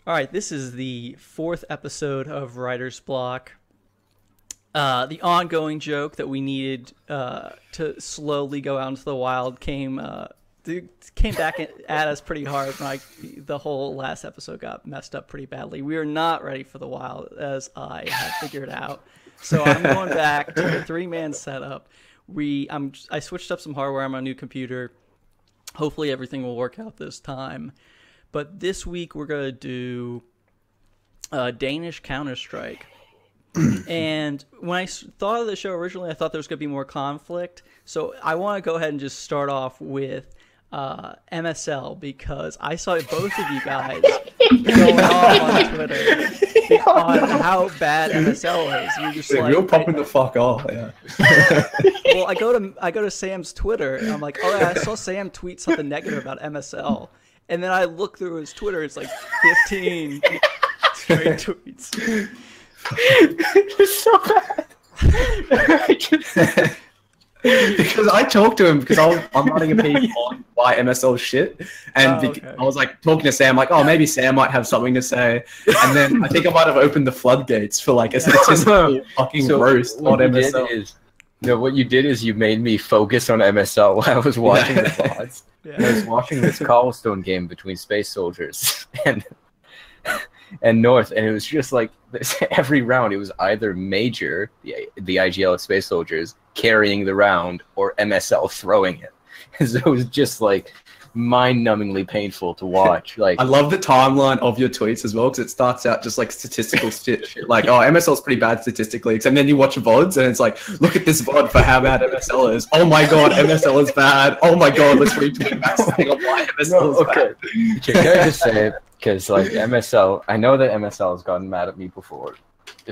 All right, this is the fourth episode of Writer's Block. The ongoing joke that we needed to slowly go out into the wild came back at us pretty hard. Like the whole last episode got messed up pretty badly. We are not ready for the wild, as I have figured out. So I'm going back to the 3-man setup. I switched up some hardware on my new computer. Hopefully everything will work out this time. But this week we're going to do Danish Counter-Strike. And when I thought of the show originally, I thought there was going to be more conflict. So I want to go ahead and just start off with MSL, because I saw both of you guys going off on Twitter on how bad MSL is. You're just like, we were popping the fuck off. Yeah. Well, I go to Sam's Twitter, and I'm like, oh yeah, I saw Sam tweet something negative about MSL. And then I look through his Twitter, it's like 15 straight tweets. It's so bad. Because I talked to him because I'm running a piece on why MSL shit, and I was like talking to Sam, like, oh, maybe Sam might have something to say, and then I think I might have opened the floodgates for like a statistical fucking roast on MSL. What you did is you made me focus on MSL while I was watching the VODs. Yeah. I was watching this Cobblestone game between Space Soldiers and North, and it was just like every round it was either Major, the IGL of Space Soldiers, carrying the round, or MSL throwing it. So it was just like mind-numbingly painful to watch. Like, I love the timeline of your tweets as well, because it starts out just like statistical shit, like, oh, MSL's pretty bad statistically, and then you watch VODs and it's like, look at this VOD for how bad MSL is. Oh my god, MSL is bad. Oh my god, let's retweet Max saying why MSL is bad. Can I just say, because like MSL, I know that MSL has gotten mad at me before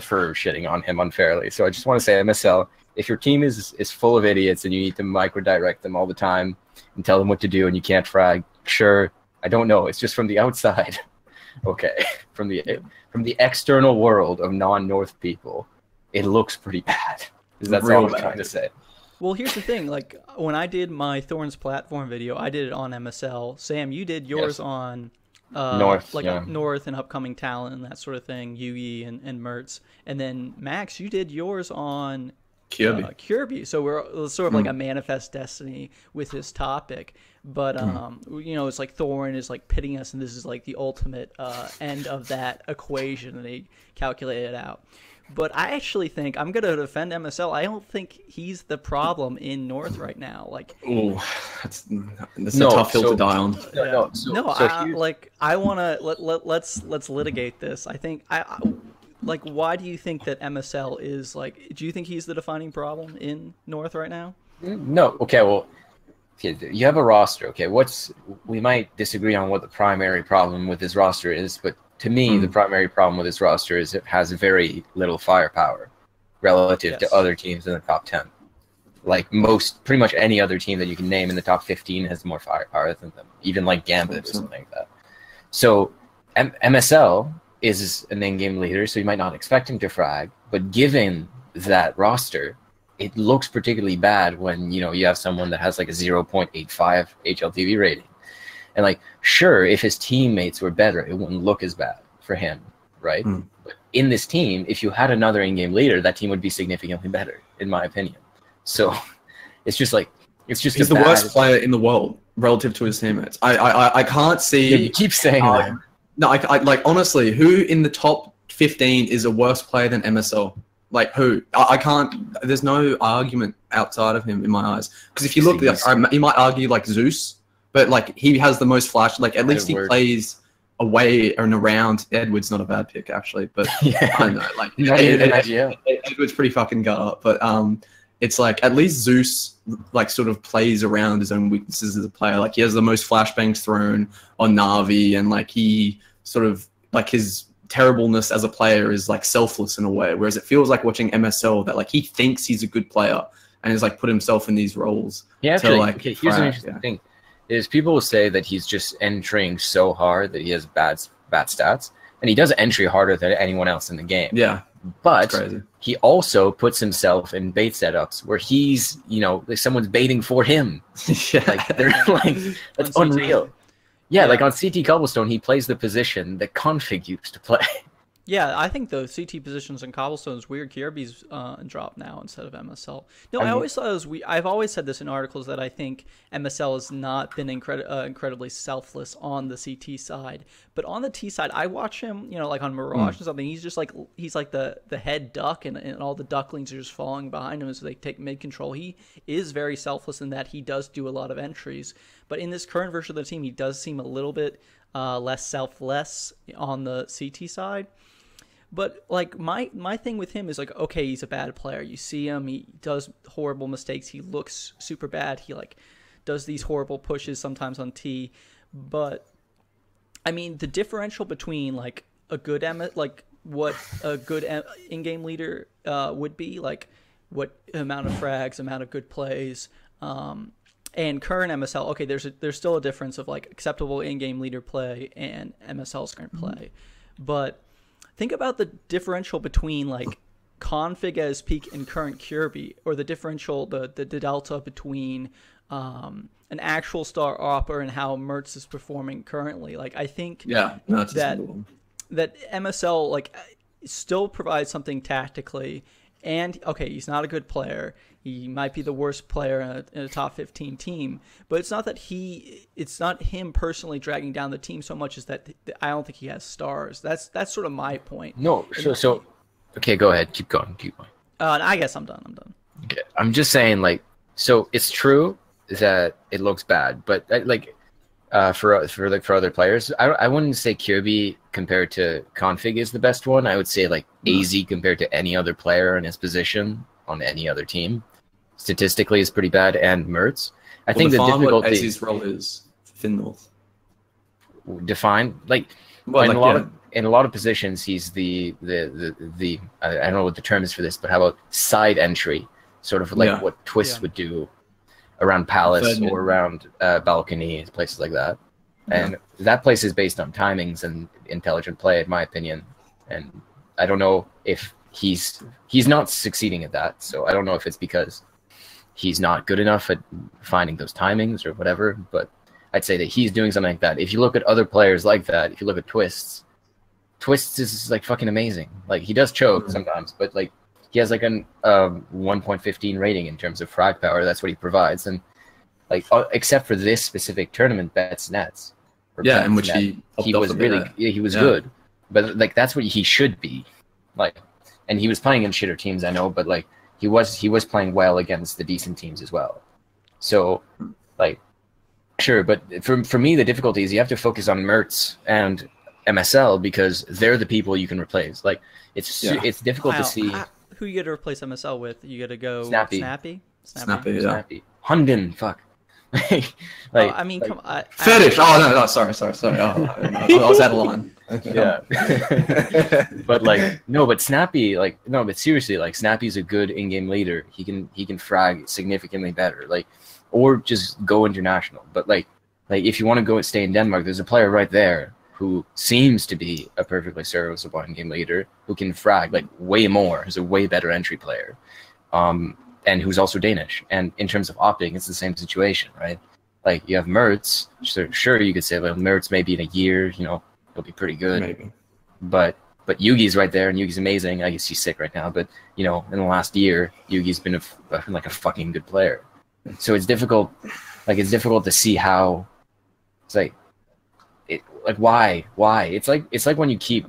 for shitting on him unfairly, so I just want to say, MSL, if your team is full of idiots and you need to micro-direct them all the time and tell them what to do and you can't frag, sure, I don't know, it's just from the outside. Okay, from the external world of non-North people, it looks pretty bad. That's all I'm trying to say. Well, here's the thing, like, when I did my Thorns platform video, I did it on MSL. Sam, you did yours on North, North and upcoming talent and that sort of thing, Yugi and Mertz. And then Max, you did yours on Kirby. So we're sort of like a manifest destiny with this topic, but it's like Thorin is like pitting us, and this is like the ultimate end of that equation, and they calculate it out. But I actually think I'm gonna defend MSL. I don't think he's the problem in North right now. Like, that's a tough hill to die on. I wanna let's litigate this. I think like, why do you think that MSL is, like, do you think he's the defining problem in North right now? No. Okay, well, you have a roster, okay? We might disagree on what the primary problem with his roster is, but to me, the primary problem with his roster is it has very little firepower relative to other teams in the top 10. Like, pretty much any other team that you can name in the top 15 has more firepower than them, even like Gambit or something like that. So, MSL is an in-game leader, so you might not expect him to frag, but given that roster, it looks particularly bad when, you have someone that has like a 0.85 HLTV rating. And like, sure, if his teammates were better, it wouldn't look as bad for him, right? But in this team, if you had another in-game leader, that team would be significantly better, in my opinion. So it's just he's the worst player in the world relative to his teammates. I can't see. Yeah, you keep saying that. No, I like, honestly, who in the top 15 is a worse player than MSL? Like, who? I can't. There's no argument outside of him in my eyes. Because if you look, you might argue like Zeus, but like, he has the most flash. Like, at least he plays away and around. Edward's not a bad pick, actually, but I don't know. Like, Edward's pretty fucking gut up, but it's like, at least Zeus like sort of plays around his own weaknesses as a player. Like, he has the most flashbangs thrown on Na'Vi, and like, he sort of, like, his terribleness as a player is like selfless in a way, whereas it feels like watching MSL that like he thinks he's a good player and has like put himself in these roles. Yeah, actually, here's an interesting thing: is people will say that he's just entering so hard that he has bad stats, and he does entry harder than anyone else in the game. Yeah, but he also puts himself in bait setups where he's, like someone's baiting for him. Like, they're like, that's unreal. Yeah, like on CT Cobblestone, he plays the position that Config used to play. Yeah, I think the CT positions in Cobblestone is weird. Kirby's drop now instead of MSL. No, I always thought it was weird. I've always said this in articles that I think MSL has not been incredibly selfless on the CT side, but on the T side, I watch him. You know, like on Mirage or something. He's just like the head duck, and all the ducklings are just falling behind him as they take mid control. He is very selfless in that he does do a lot of entries, but in this current version of the team, he does seem a little bit less selfless on the CT side. But like my thing with him is like, okay, he's a bad player. You see him, he does horrible mistakes. He looks super bad. He like does these horrible pushes sometimes on T. But I mean, the differential between like a good what a good in-game leader would be, like what amount of frags, amount of good plays, and current MSL. Okay, there's still a difference of like acceptable in-game leader play and MSL's current play, but think about the differential between like config as peak and current Kirby, or the differential, the delta between an actual star opper and how Mertz is performing currently. Like I think that MSL like still provides something tactically, and okay, he's not a good player. He might be the worst player in a top 15 team, but it's not that it's not him personally dragging down the team so much as that I don't think he has stars. That's sort of my point. No, so okay, go ahead, keep going. I guess I'm done. Okay, I'm just saying, like, so it's true that it looks bad, but like for other players, I wouldn't say Kirby compared to Config is the best one. I would say like AZ compared to any other player in his position on any other team, statistically is pretty bad, and Mertz. I think the difficulty what AZ's role is Fin North. Define like in a lot of positions he's the I don't know what the term is for this, but how about side entry, sort of like what Twist would do around Palace or around Balcony, places like that. And that place is based on timings and intelligent play, in my opinion. And I don't know if he's not succeeding at that, so I don't know if it's because he's not good enough at finding those timings or whatever, but I'd say that he's doing something like that. If you look at other players like that, if you look at Twists is like fucking amazing. Like he does choke sometimes, but like he has like an 1.15 rating in terms of frag power. That's what he provides, and like except for this specific tournament, Bets Nets, in which he was really he was good, but like that's what he should be, like. And he was playing in shitter teams, I know, but like he was playing well against the decent teams as well. So, like, sure, but for me, the difficulty is you have to focus on Mertz and MSL because they're the people you can replace. Like, it's difficult to see who you got to replace MSL with. You got to go Snappy. Hunden, fuck. I mean, come on. Fetish. No, sorry. I was out of line. Yeah. but Snappy, but seriously, like Snappy's a good in-game leader. He can frag significantly better, like, or just go international. But like if you want to go and stay in Denmark, there's a player right there who seems to be a perfectly serviceable in-game leader who can frag like way more. He's a way better entry player. And who's also Danish. And in terms of opting, it's the same situation, right? Like you have Mertz, so sure you could say, well, Mertz maybe in a year, he'll be pretty good. Maybe. But Yugi's right there, and Yugi's amazing. I guess he's sick right now, but in the last year, Yugi's been a fucking good player. So it's difficult. Like it's difficult to see how. It's why? It's like when you keep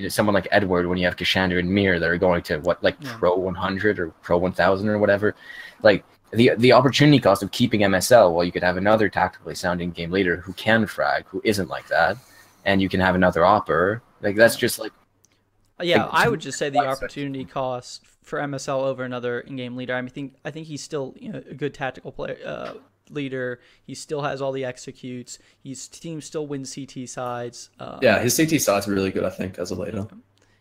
someone like Edward when you have Kashander and Mir that are going to Pro 100 or Pro 1000 or whatever. Like the opportunity cost of keeping MSL, well, you could have another tactically sounding game leader who can frag, who isn't like that, and you can have another opper. Like that's just like. Yeah, I would just say the opportunity cost for MSL over another in-game leader. I think he's still a good tactical player. Leader, he still has all the executes. His team still wins CT sides. His CT sides are really good, I think, as a leader.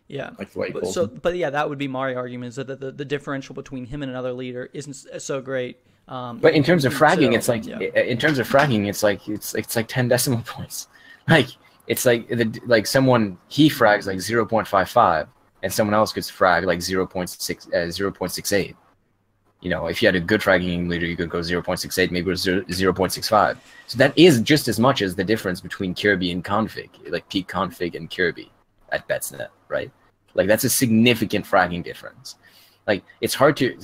Yeah, like the way he calls them. But yeah, that would be my argument, is that the differential between him and another leader isn't so great. But in terms of fragging, it's like 10 decimal points. Like it's like someone he frags like 0.55, and someone else gets frag like 0.68. You know, if you had a good fragging leader, you could go 0.68, maybe 0.65. So that is just as much as the difference between Kirby and config, like peak config and Kirby at Betsnet, right? Like that's a significant fragging difference. Like it's hard to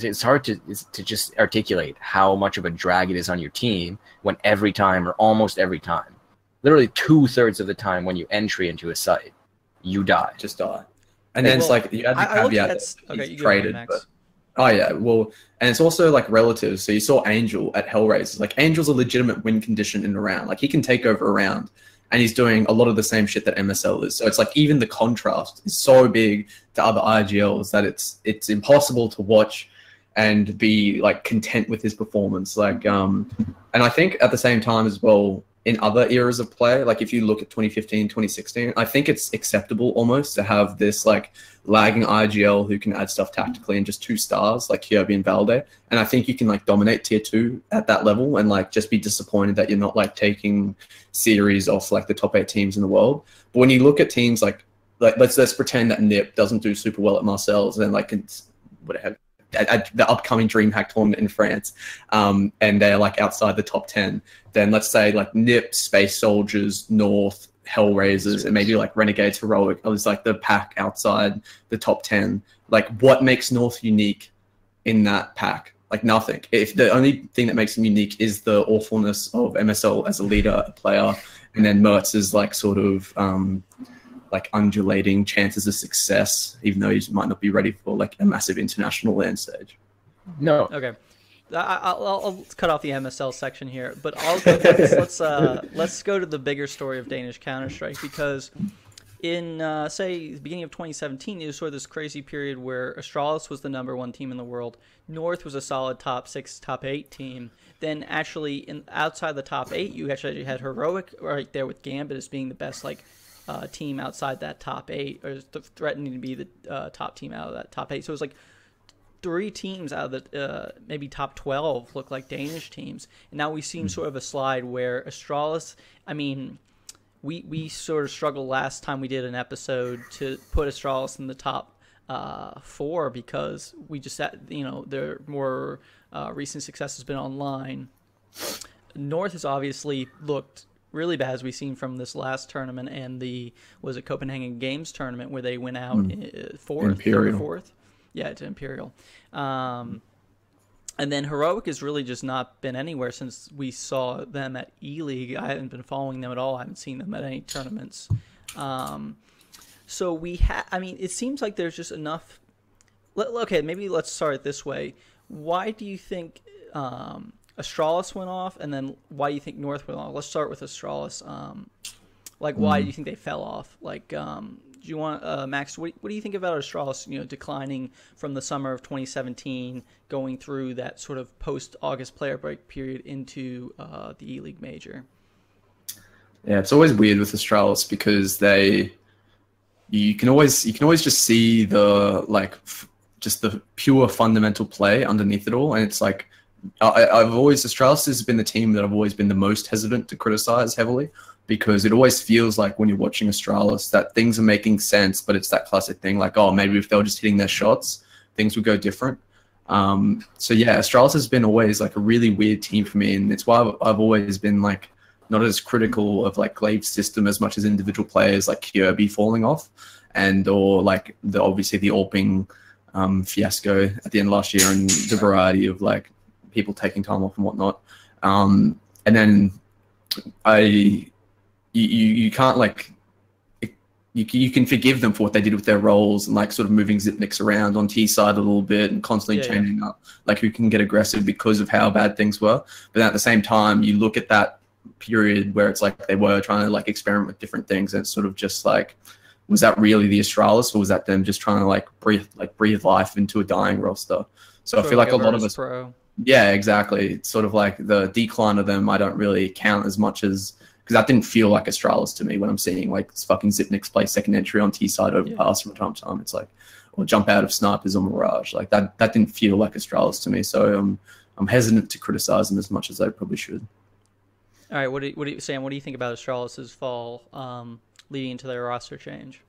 just articulate how much of a drag it is on your team when every time or almost every time, literally 2/3 of the time when you entry into a site, you die. Just die. And then it's like you had the caveat that he's traded, but oh yeah, well, and it's also like relative. So you saw Angel at Hellraisers. Like Angel's a legitimate win condition in a round. Like he can take over a round, and he's doing a lot of the same shit that MSL is. So it's like even the contrast is so big to other IGLs that it's impossible to watch and be like content with his performance. Like and I think at the same time as well, in other eras of play, like if you look at 2015, 2016, I think it's acceptable almost to have this like lagging IGL who can add stuff tactically and just 2 stars like Kirby and Valde. And I think you can like dominate tier 2 at that level and like just be disappointed that you're not like taking series off like the top 8 teams in the world. But when you look at teams like let's pretend that Nip doesn't do super well at Marseille's and like whatever, at the upcoming DreamHack tournament in France, and they're like outside the top 10, then let's say like Nip, Space Soldiers, North, Hellraisers, and maybe like Renegades, Heroic, or it's like the pack outside the top 10. Like what makes North unique in that pack? Like nothing. If the only thing that makes him unique is the awfulness of MSL as a leader, a player, and then Mertz's like sort of like undulating chances of success, even though he might not be ready for like a massive international land stage. No. Okay. I'll cut off the MSL section here, but let's go to the bigger story of Danish Counter-Strike, because in say the beginning of 2017, you saw this crazy period where Astralis was the #1 team in the world, North was a solid top 6, top 8 team. Then actually outside the top 8, you actually had Heroic right there with Gambit as being the best like team outside that top 8, or threatening to be the top team out of that top 8. So it was like 3 teams out of the maybe top 12 look like Danish teams. And now we've seen sort of a slide where Astralis, I mean, we sort of struggled last time we did an episode to put Astralis in the top 4 because we just had, you know, their more recent success has been online. North has obviously looked really bad, as we've seen from this last tournament and the Copenhagen Games tournament where they went out fourth. Yeah, to Imperial. And then Heroic has really just not been anywhere since we saw them at E-League. I haven't been following them at all. I haven't seen them at any tournaments. So I mean, it seems like there's just enough. Okay, maybe let's start it this way. Why do you think Astralis went off, and then why do you think North went off? Let's start with Astralis. Like, why do you think they fell off? Like, do you want Max? What do you think about Astralis? You know, declining from the summer of 2017, going through that sort of post-August player break period into the E-League major. Yeah, it's always weird with Astralis because you can always just see the just the pure fundamental play underneath it all, and it's like Astralis has been the team that I've always been the most hesitant to criticize heavily, because it always feels like when you're watching Astralis that things are making sense, but it's that classic thing like, oh, maybe if they were just hitting their shots, things would go different. So yeah, Astralis has been always like a really weird team for me, and it's why I've always been like not as critical of like Glave's system as much as individual players like Kirby falling off, or like obviously the Alping fiasco at the end of last year, and the variety of like people taking time off and whatnot. And then you can't like, you can forgive them for what they did with their roles and like sort of moving Zipniks around on T side a little bit and constantly changing up like who can get aggressive because of how bad things were. But at the same time, you look at that period where it's like they were trying to like experiment with different things, and it's sort of just like, was that really the Astralis, or was that them just trying to like breathe life into a dying roster? So I feel like a lot of us, yeah, exactly. It's sort of like the decline of them I don't really count as much as, because that didn't feel like Astralis to me when I'm seeing like fucking Zipniks play second entry on T side overpass from time to time. It's like, or jump out of snipers or Mirage. Like that didn't feel like Astralis to me. So I'm hesitant to criticize them as much as I probably should. All right, what do you, Sam? What do you think about Astralis's fall, leading into their roster change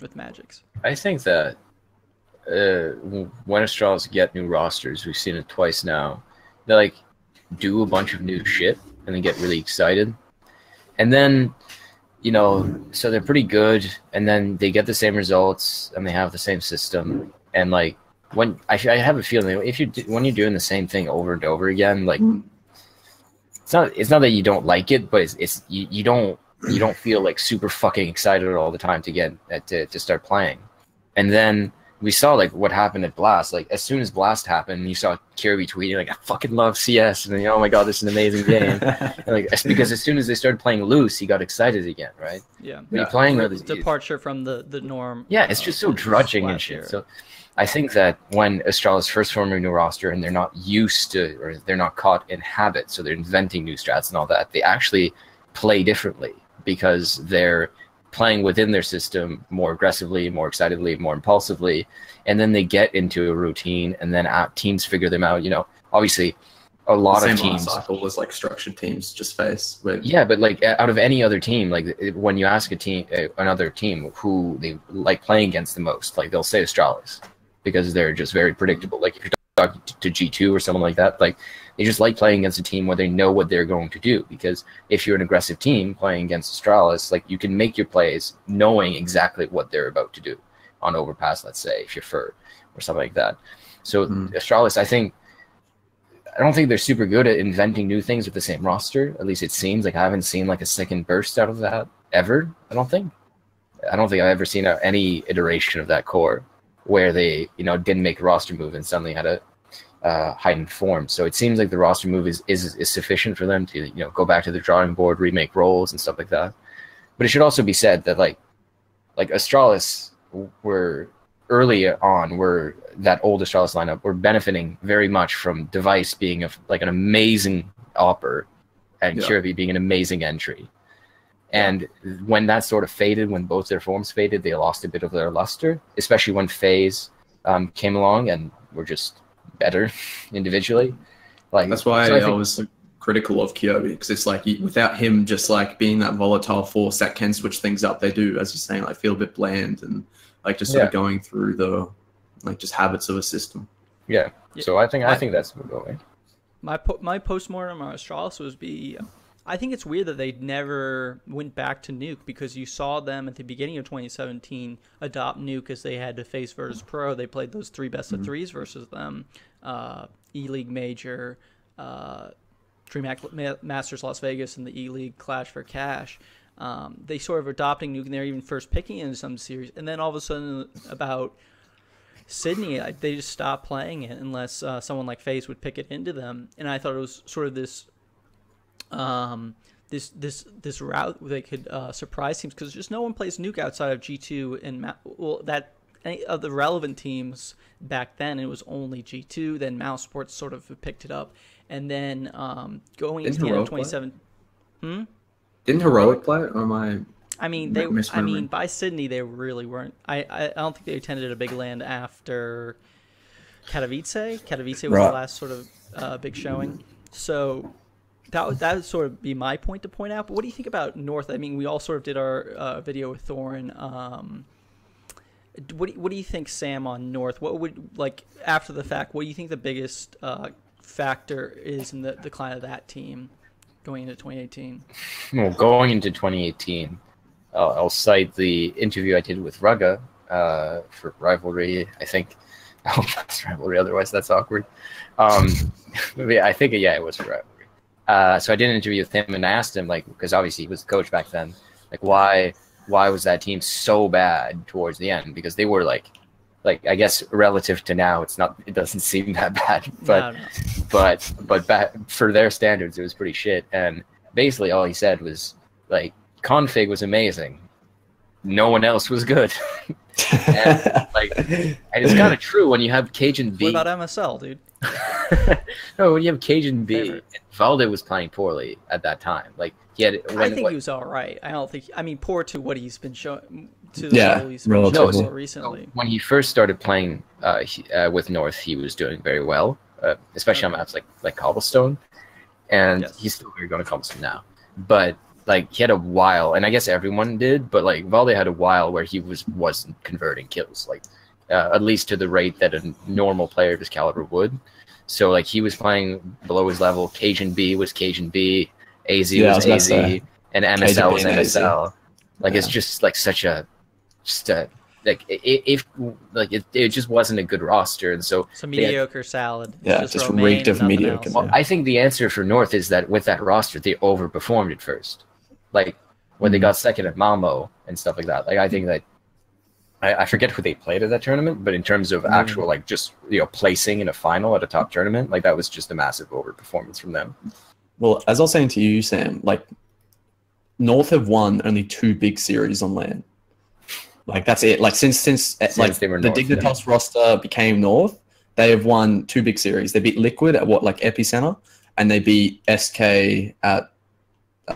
with Magic's? I think that when Australis get new rosters, we've seen it twice now. They like do a bunch of new shit and then get really excited, and then so they're pretty good, and then they get the same results and they have the same system, and like when I have a feeling when you're doing the same thing over and over again, like it's not that you don't like it, but it's you don't feel like super fucking excited all the time to start playing. And then we saw like what happened at Blast. Like as soon as Blast happened, you saw Kirby tweeting like, "I fucking love CS," and then, oh my god, this is an amazing game. And, like because as soon as they started playing loose, he got excited again, right? Yeah. When you're playing departure from the norm. Yeah, it's just so drudging and shit. So I think that when Astralis first form a new roster and they're not used to, or they're not caught in habit, so they're inventing new strats and all that, they actually play differently because they're playing within their system more aggressively, more excitedly, more impulsively, and then they get into a routine, and then teams figure them out. Obviously, a lot of teams. Same cycle was like structured teams just face. Yeah, but like out of any other team, like when you ask another team who they like playing against the most, like they'll say Astralis because they're just very predictable. Like if you're talking to G2 or someone like that, like they just like playing against a team where they know what they're going to do. Because if you're an aggressive team playing against Astralis, like you can make your plays knowing exactly what they're about to do on overpass, let's say, if you're Fur or something like that. So Astralis, I don't think they're super good at inventing new things with the same roster. At least it seems like I haven't seen like a second burst out of that ever. I don't think I've ever seen any iteration of that core where they didn't make a roster move and suddenly had a heightened form. So it seems like the roster move is sufficient for them to go back to the drawing board, remake roles and stuff like that. But it should also be said that like Astralis were early on, that old Astralis lineup were benefiting very much from Device being an amazing opper and Kirby being an amazing entry. And when that sort of faded, when both their forms faded, they lost a bit of their luster, especially when FaZe came along and were just better individually. Like that's why I was critical of Kirby, because it's like without him just like being that volatile force that can switch things up, they do, as you're saying, like feel a bit bland and like just sort of going through the like just habits of a system. Yeah. So I think that's the going. My postmortem on Astralis was I think it's weird that they never went back to Nuke, because you saw them at the beginning of 2017 adopt Nuke as they had to face Virtus Pro. They played those 3 best-of-3s versus them, E-League Major, DreamHack Masters Las Vegas, and the E-League Clash for Cash. They sort of adopting Nuke, and they're even first picking in some series. And then all of a sudden, about Sydney, they just stopped playing it unless someone like FaZe would pick it into them. And I thought it was sort of this route where they could surprise teams, because just no one plays Nuke outside of G2 and that any of the relevant teams back then. It was only G2. Then Mouse Sports sort of picked it up, and then going into the end of 2017. Didn't Heroic play it, or am I? I mean, by Sydney they really weren't. I don't think they attended a big land after Katowice. Katowice was the last sort of big showing. So that would sort of be my point to point out. But what do you think about North? I mean, we all sort of did our video with Thorin. What do you think, Sam, on North? What would, like, after the fact, what do you think the biggest factor is in the decline of that team going into 2018? Well, going into 2018, I'll cite the interview I did with Rugga for Rivalry. I think I hope that's Rivalry, otherwise that's awkward. I think it was for Rivalry. So I did an interview with him, and I asked him, like, because obviously he was the coach back then, like, why was that team so bad towards the end? Because they were like I guess relative to now, it doesn't seem that bad, but but back, for their standards, it was pretty shit. And basically all he said was, like, config was amazing, no one else was good. and it's kind of true when you have Cajun B. What about MSL, dude? No, when you have Cajun B, and Valde was playing poorly at that time. Like, he he was all right. I don't think. I mean, poor to what he's been showing to the level he's been showing recently. When he first started playing with North, he was doing very well, especially on maps like Cobblestone, and he's still very good on Cobblestone now. But like, he had a while, and I guess everyone did, but like Valde had a while where he wasn't converting kills. Like, at least to the rate that a normal player of his caliber would. So like he was playing below his level. Cajun B was Cajun B, AZ was AZ, and MSL was MSL. Like it's just like such a like it just wasn't a good roster, and so it's a mediocre salad. Yeah, just reeked of mediocre. Well, I think the answer for North is that with that roster, they overperformed at first, like when they got second at Malmo and stuff like that. Like I think that I forget who they played at that tournament, but in terms of actual like just placing in a final at a top tournament, like that was just a massive overperformance from them. Well, as I was saying to you, Sam, like North have won only 2 big series on LAN. Like that's it. Like since like they were the North, Dignitas roster became North, they have won 2 big series. They beat Liquid at like Epicenter, and they beat SK at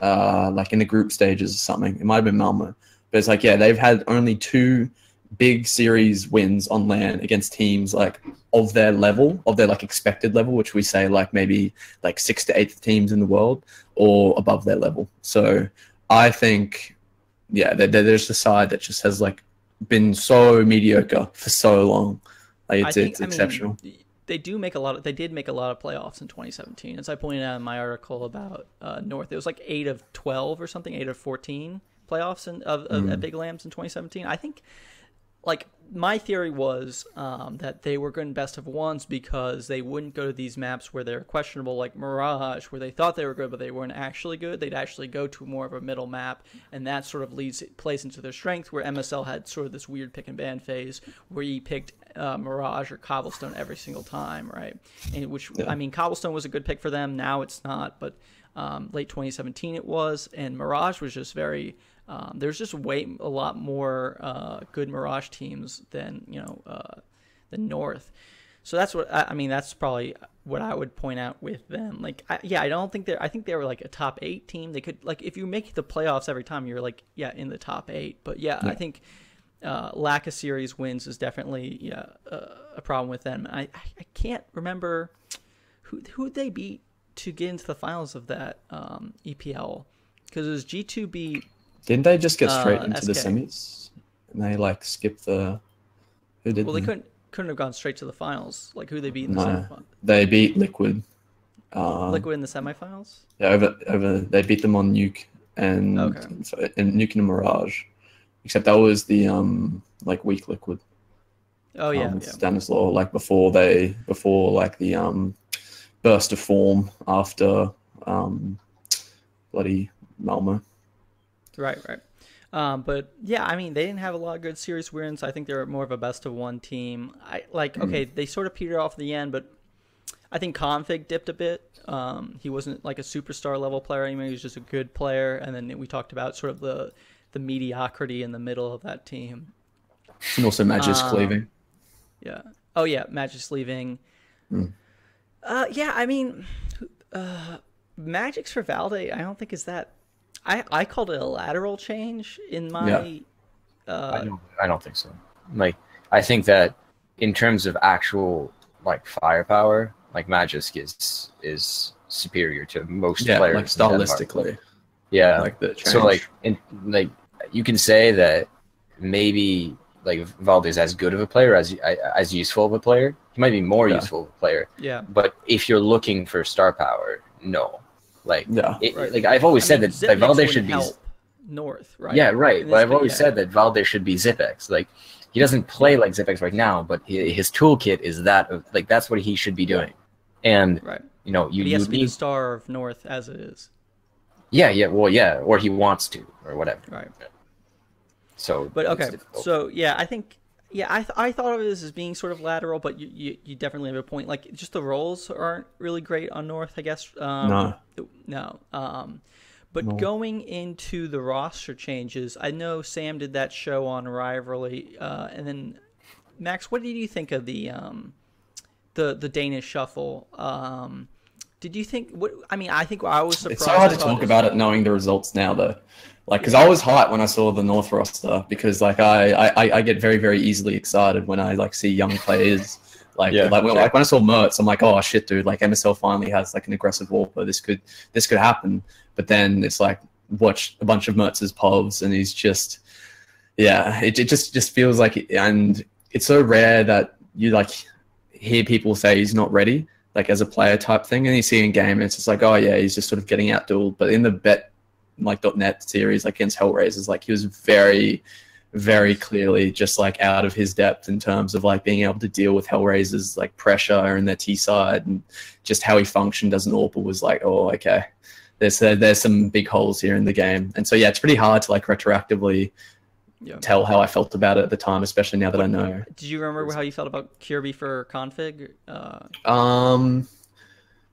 like in the group stages or something. It might have been Malmo, but it's like they've had only 2 big series wins on LAN against teams like of their level, of their like expected level, which we say like maybe like 6th to 8th teams in the world or above their level. So I think there's the side that just has like been so mediocre for so long. Like it's exceptional. I mean, they did make a lot of playoffs in 2017, as I pointed out in my article about North. It was like 8 of 12 or something, 8 of 14 playoffs at Big Lambs in 2017. I think, like, my theory was that they were going best of ones because they wouldn't go to these maps where they're questionable, like Mirage, where they thought they were good but they weren't actually good. They'd actually go to more of a middle map, and that sort of plays into their strength, where MSL had sort of this weird pick and ban phase where you picked Mirage or Cobblestone every single time, right? And I mean, Cobblestone was a good pick for them. Now it's not, but late 2017 it was, and Mirage was just very... there's just a lot more good Mirage teams than the North. So that's what I mean. That's probably what I would point out with them. Like, I don't think I think they were like a top 8 team. They could, like, if you make the playoffs every time, you're like in the top 8. But I think lack of series wins is definitely a problem with them. I can't remember who they beat to get into the finals of that EPL, because it was G2 Didn't they just get straight into the semis? And they like skipped the... Who did? Well, they couldn't have gone straight to the finals. Like, who they beat in the semifinals? They beat Liquid. Liquid in the semifinals? Yeah, over. They beat them on Nuke and Nuke and Mirage. Except that was the like weak Liquid. Oh yeah, Stanislaw, like before the burst of form after bloody Malmo. Right. But yeah, I mean, they didn't have a lot of good series wins. I think they were more of a best of one team. They sort of petered off at the end, but I think Config dipped a bit. He wasn't like a superstar level player anymore. He was just a good player. And then we talked about sort of the mediocrity in the middle of that team. And also Magic's leaving. Yeah. Oh yeah, Magic's leaving. I mean, Magic's for Valde, I don't think is that. I called it a lateral change in my. I don't think so. Like, I think that in terms of actual like firepower, like Magic is superior to most players. Like stylistically. Yeah. Like the change. So like you can say that maybe like Valde's as good of a player as useful of a player. He might be more useful of a player. Yeah. But if you're looking for star power, no. Like, right. Like I've always said that Valde should be North, right? Yeah, right. But I've always said that Valde should be Zipex. Like, he doesn't play like Zipex right now, but his toolkit is that of, like, that's what he should be doing. And he has to be the star of North as it is. Yeah, or he wants to, or whatever. Right. So, but okay, so I think. Yeah, I thought of it as being sort of lateral, but you definitely have a point. Like, just the roles aren't really great on North, I guess. No. But going into the roster changes, I know Sam did that show on Rivalry, and then Max, what did you think of the Danish shuffle? Did you think? I think I was surprised. It's so hard to talk about it knowing the results now, though. Like, because I was hyped when I saw the North roster, because like I get very, very easily excited when I like see young players. Like when I saw Mertz, I'm like, oh shit, dude! Like MSL finally has like an aggressive Warper. This could happen. But then it's like watch a bunch of Mertz's povs, and he's just it just feels like and it's so rare that you like hear people say he's not ready, like as a player type thing, and you see in game, and it's just like, oh yeah, he's just sort of getting outdueled. But in the .NET series, like against Hellraisers, like he was very, very clearly just like out of his depth in terms of like being able to deal with Hellraisers like pressure and their T side, and just how he functioned as an AWPer was like, oh okay, there's some big holes here in the game. And so yeah, it's pretty hard to like retroactively tell how I felt about it at the time, especially now that I know. Did you remember how you felt about Kirby for config?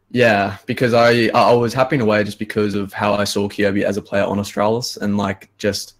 Yeah, because I was happy in a way just because of how I saw Kirby as a player on Australis, and like just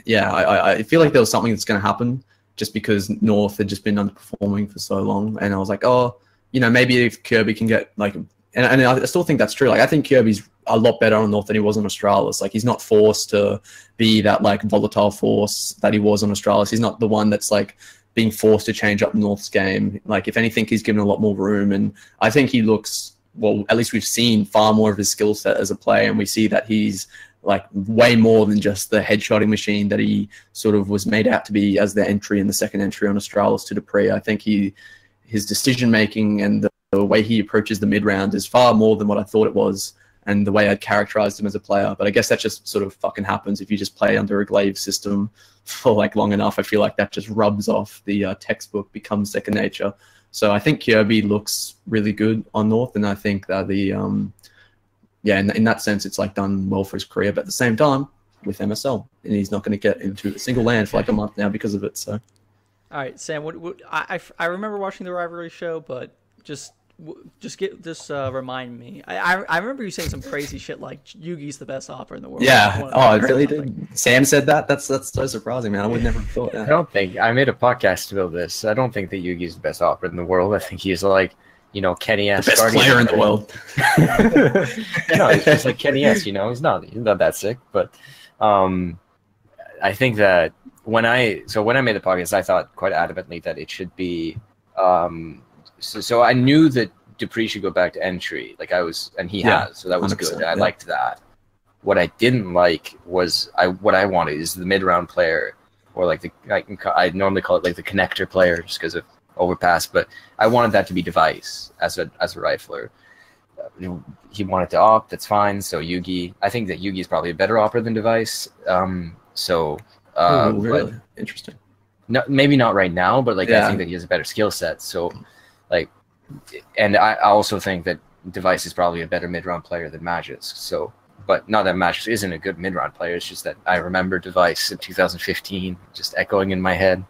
yeah, I feel like there was something that's going to happen just because North had just been underperforming for so long, and I was like, oh, you know, maybe if Kirby can get like, and I still think that's true. Like I think Kirby's a lot better on North than he was on Australis. Like he's not forced to be that like volatile force that he was on Australis. He's not the one that's like being forced to change up North's game. Like if anything, he's given a lot more room, and I think he looks, well, at least we've seen far more of his skill set as a player, and we see that he's like way more than just the headshotting machine that he sort of was made out to be as the entry in the second entry on Australis to Dupree. I think his decision making and the way he approaches the mid round is far more than what I thought it was, and the way I'd characterized him as a player. But I guess that just sort of fucking happens if you just play under a glaive system for like long enough. I feel like that just rubs off. The textbook becomes second nature. So I think Kirby looks really good on North, and I think that yeah, in that sense, it's like done well for his career. But at the same time, with MSL, and he's not going to get into a single land for like a month now because of it. So, all right, Sam. I remember watching the rivalry show, but just remind me. I remember you saying some crazy shit like Yugi's the best opera in the world. Yeah. Oh, it really did. Sam said that. That's so surprising, man. I would never have thought that. I don't think I made a podcast about this. I don't think that Yugi's the best opera in the world. I think he's like, you know, Kenny S. The best player in the world. No, he's just like Kenny S. You know, he's not that sick. But I think that when I made the podcast, I thought quite adamantly that it should be. So I knew that Dupree should go back to entry, like I was, and he has, so that was good. I liked that. What I didn't like was what I wanted is the mid round player, or like I normally call it like the connector player, just because of overpass, but I wanted that to be Device as a rifler. He wanted to opt, that's fine. So Yugi, I think that Yugi is probably a better opper than Device. Really but, interesting. No, maybe not right now, but like I think that he has a better skill set. So, like, and I also think that Device is probably a better mid-round player than Magis. So, but not that Magis isn't a good mid-round player. It's just that I remember Device in 2015 just echoing in my head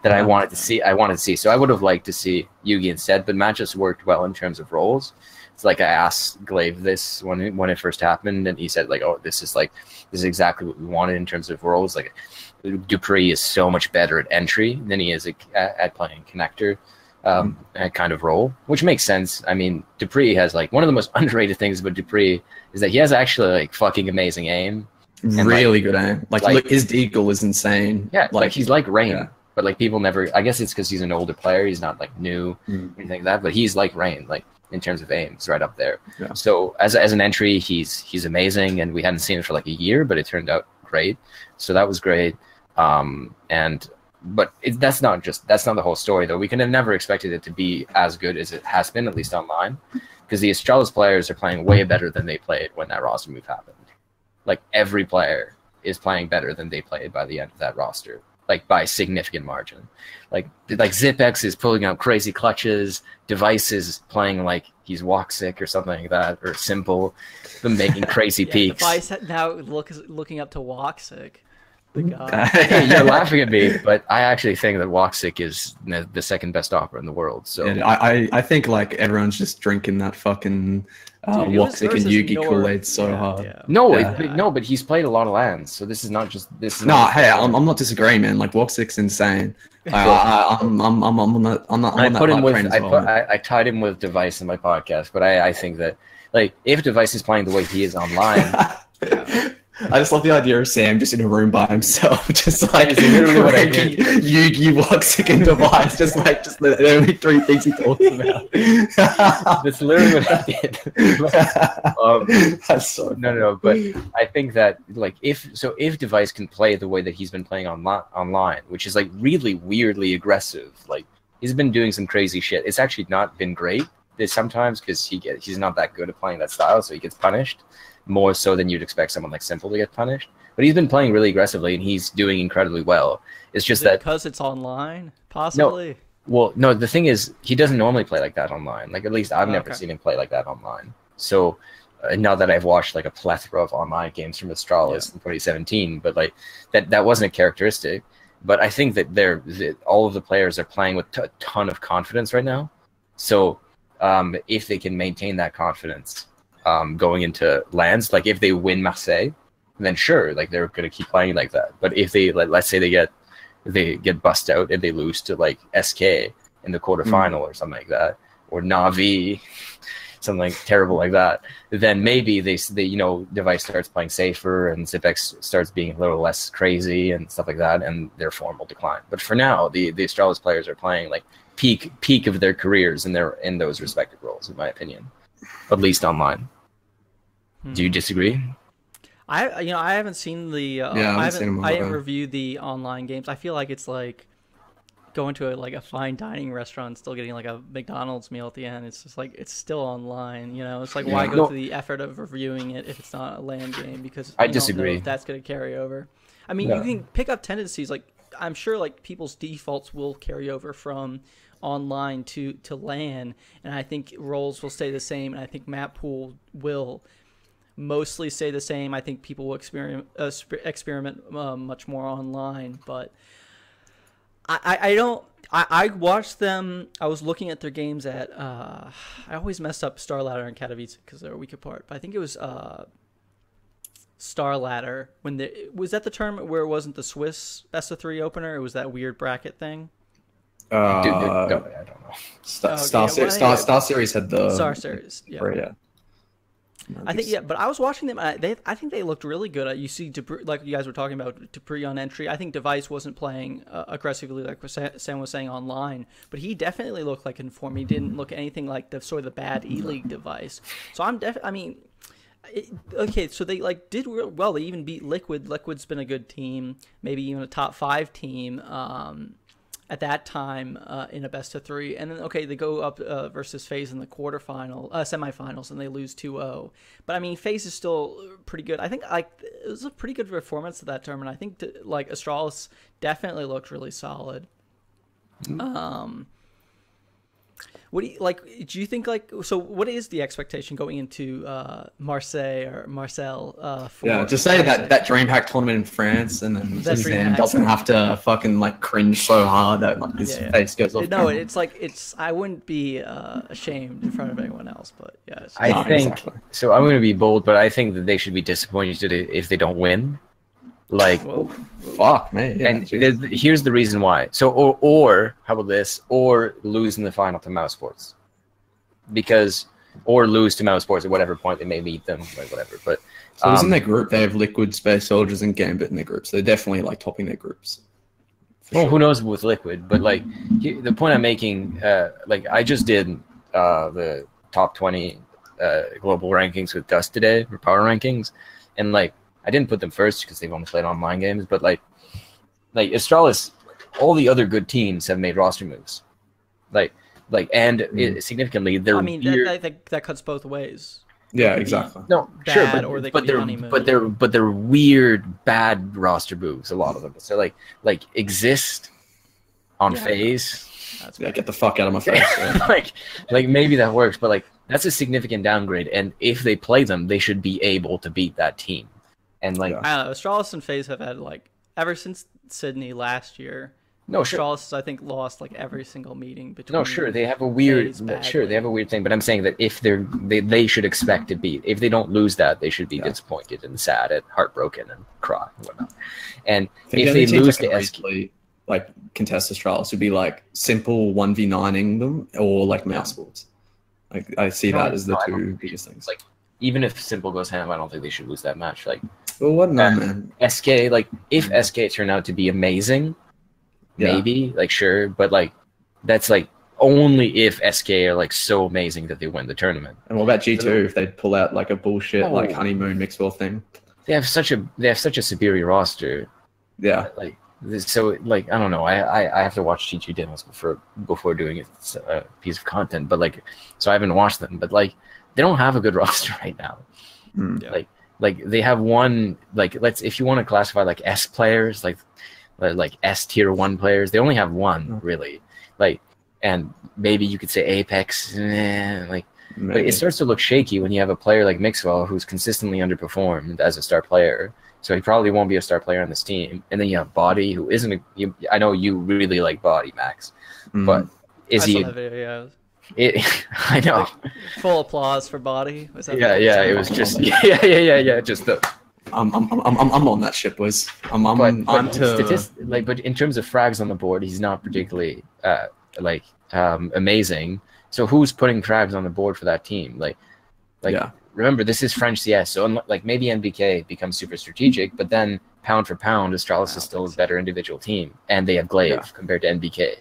that I wanted to see. So I would have liked to see Yugi instead, but Magis worked well in terms of roles. It's like I asked Glaive this when it first happened, and he said like, "Oh, this is exactly what we wanted in terms of roles." Like, Dupree is so much better at entry than he is at playing connector kind of role, which makes sense. I mean, Dupree has like one of the most underrated things about Dupree is that he has actually like fucking amazing aim, and really good aim. Like look, his deagle is insane. Yeah, like he's like Rain, but like people never. I guess it's because he's an older player. He's not like new or anything like that, but he's like Rain, like in terms of aims, right up there. Yeah. So as an entry, he's amazing, and we hadn't seen it for like a year, but it turned out great. So that was great. But that's not the whole story, though. We could have never expected it to be as good as it has been, at least online, because the Astralis players are playing way better than they played when that roster move happened. Like every player is playing better than they played by the end of that roster, like by a significant margin. Like Zipex is pulling out crazy clutches. Device is playing like he's Boxik or something like that, or Simple, but making crazy peaks. Device now looking up to Boxik. You're laughing at me, but I actually think that Boxik is the second best opera in the world. So I think like everyone's just drinking that fucking Boxik and Yugi Kool-Aid so hard. Yeah. No, but he's played a lot of lands, so this is not just this. Hey, I'm not disagreeing, man. Like Boxik's insane. I'm not. I tied him with Device in my podcast, but I think that like if Device is playing the way he is online. I just love the idea of Sam just in a room by himself, just like literally what I did. Yu-Gi Boxik and Device, just the only three things he talks about. That's literally what I did. That's so no, but I think that like if Device can play the way that he's been playing online, which is like really weirdly aggressive, like he's been doing some crazy shit. It's actually not been great sometimes because he's not that good at playing that style, so he gets punished more so than you'd expect someone like Simple to get punished. But he's been playing really aggressively, and he's doing incredibly well. It's just that because it's online, possibly. No, the thing is, he doesn't normally play like that online. Like, at least I've never seen him play like that online. So, now that I've watched like a plethora of online games from Astralis in 2017, but like that wasn't a characteristic. But I think that all of the players are playing with a ton of confidence right now. So, if they can maintain that confidence going into lands, like if they win Marseille, then sure, like they're gonna keep playing like that. But if they let's say they get bust out and they lose to like SK in the quarterfinal or something like that, or Navi, something like terrible like that, then maybe they Device starts playing safer and Zipex starts being a little less crazy and stuff like that, and their form will decline. But for now, the Australis players are playing like peak of their careers in those respective roles, in my opinion, at least online. Do you disagree? I haven't seen the I didn't review the online games. I feel like it's like going to a fine dining restaurant and still getting like a McDonald's meal at the end. It's just like it's still online, it's like why go through the effort of reviewing it if it's not a LAN game, because I disagree. Don't know if that's going to carry over. I mean, you can pick up tendencies, like I'm sure like people's defaults will carry over from online to LAN, and I think roles will stay the same, and I think map pool will mostly stay the same. I think people will experiment much more online, but I watched them. I was looking at their games at I always messed up Star Ladder and Katowice because they're a week apart, but I think it was Star Ladder was that the tournament where it wasn't the Swiss best of 3 opener, it was that weird bracket thing. I don't know. Star Series had the Star Series. Yeah. I think but I was watching them. I think they looked really good. You see, like you guys were talking about, Dupree on entry. I think Device wasn't playing aggressively like Sam was saying online, but he definitely looked like in form. He didn't look anything like the bad E-League Device. So so they did real well. They even beat Liquid. Liquid's been a good team, maybe even a top 5 team at that time in a best of 3, and then they go up versus FaZe in the semifinals, and they lose 2-0. But I mean, FaZe is still pretty good. I think it was a pretty good performance at that tournament. I think Astralis definitely looked really solid. What do you do you think so what is the expectation going into Marseille or Marcel just say that DreamHack tournament in France, and then Sam doesn't have to fucking cringe so hard that his face goes off. No, I wouldn't be ashamed in front of anyone else, but yeah. I think so. I'm going to be bold, but I think that they should be disappointed if they don't win. Fuck, man. Yeah, and here's the reason why. So, or how about this? Or lose in the final to Mouse Sports, or lose to Mouse Sports at whatever point they may meet them, whatever. But so in their group, they have Liquid, Space Soldiers, and Gambit in their groups. So they're definitely topping their groups. Well, who knows with Liquid? But the point I'm making, I just did the top 20 global rankings with Dust today for power rankings, and I didn't put them first because they've only played online games, but Astralis, all the other good teams have made roster moves, significantly. They're that cuts both ways. Yeah, exactly. No, sure, but they're weird, bad roster moves. A lot of them. So exist on FaZe. Get the fuck out of my face. Maybe that works, but that's a significant downgrade. And if they play them, they should be able to beat that team. And I don't know, Astralis and FaZe have had ever since Sydney last year. No, Astralis I think lost every single meeting between. No, sure, they have a weird. They have a weird thing, but I'm saying that if they should expect to beat. If they don't lose that, they should be disappointed and sad and heartbroken and cry and whatnot. And if they lose to SK, contest Astralis would be Simple 1v9ing them or Mouse Sports. I see that as the two biggest things. Even if Simple goes ham, I don't think they should lose that match. Well, what not, man? SK, like, if SK turn out to be amazing, maybe, like, sure, but, like, that's, like, only if SK are, like, so amazing that they win the tournament. And what about G2 if they pull out, like, a bullshit, like, honeymoon mixed thing? They have such a superior roster. Yeah. Like, so, like, I don't know. I have to watch G2 demos before doing a piece of content, but, like, so I haven't watched them, but, like, they don't have a good roster right now. Like they have one, like, if you want to classify like S players, like S tier 1 players, they only have one really, like, and maybe you could say Apex, like, but it starts to look shaky when you have a player like Mixwell who's consistently underperformed as a star player, so he probably won't be a star player on this team. And then you have Body, who isn't I know you really like Body, Max, but is he? I know. Like, full applause for Body. Was that it was just just the. I'm on that shit, boys. But in terms of frags on the board, he's not particularly amazing. So who's putting frags on the board for that team? Remember, this is French CS, so like maybe NBK becomes super strategic, but then pound for pound, Astralis is still a better individual team, and they have Glaive compared to NBK.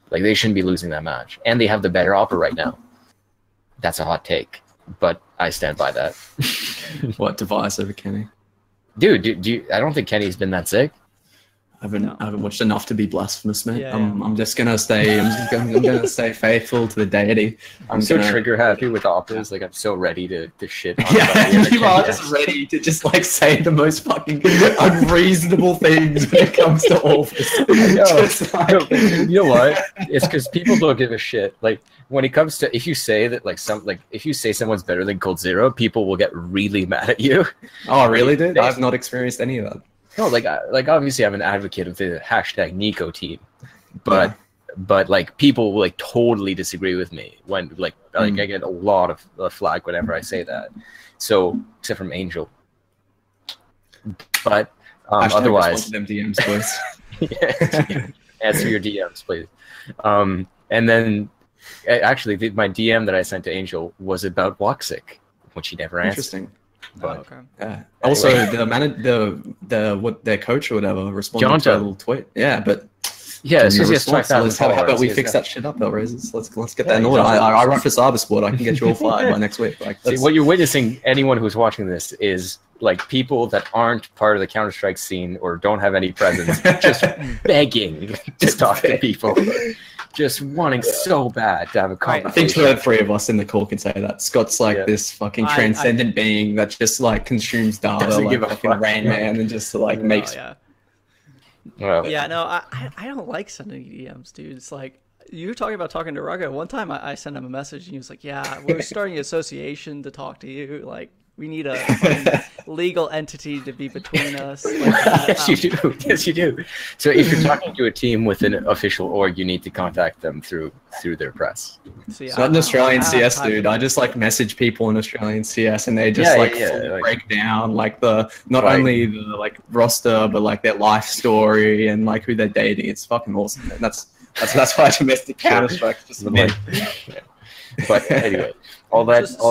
Like, they shouldn't be losing that match. And they have the better opera right now. That's a hot take, but I stand by that. What, Device over Kenny? Dude, I don't think Kenny's been that sick. I haven't watched enough to be blasphemous, man. I'm just gonna stay. I'm gonna stay faithful to the deity. I'm so trigger happy with operas. Like, I'm so ready to shit. On you are just ready to just like say the most fucking unreasonable things when it comes to offers. You know what? It's because people don't give a shit. Like, when it comes to, if you say that if you say someone's better than Cold Zero, people will get really mad at you. Oh, really, dude? I've not experienced any of that. No, like obviously I'm an advocate of the hashtag Nico team, but like people will like totally disagree with me when I get a lot of flack whenever I say that. So except from Angel, but otherwise, to them DMs, please. Answer your DMs, please. And then actually my DM that I sent to Angel was about Boxik, which he never answered. Interesting. But, anyway. Also, their coach or whatever responded to a little tweet. Yeah, but how about we fix that shit up, Hellraisers? Let's get that in order. I run for Cybersport. I can get you all fired by next week. Like, see, what you're witnessing, anyone who's watching this, is like people that aren't part of the Counter-Strike scene or don't have any presence, just begging to talk to people. Just wanting so bad to have a conversation. I think two out of three of us in the call can say that. Scott's like this fucking transcendent being that just like consumes data like fucking Rain Man and just like makes. I don't like sending DMs, dude. It's like you were talking about talking to Ruggo. One time I sent him a message and he was like, "Yeah, we're starting an association to talk to you. Like, we need a legal entity to be between us." Like, yes, you do. Yes, you do. So if you're talking to a team with an official org, you need to contact them through their press. So an Australian CS, dude. I just like message people in Australian CS, and they just break down like not only the like roster, but like their life story and like who they're dating. It's fucking awesome, man. That's why domestic Counter-Strike just like. But anyway,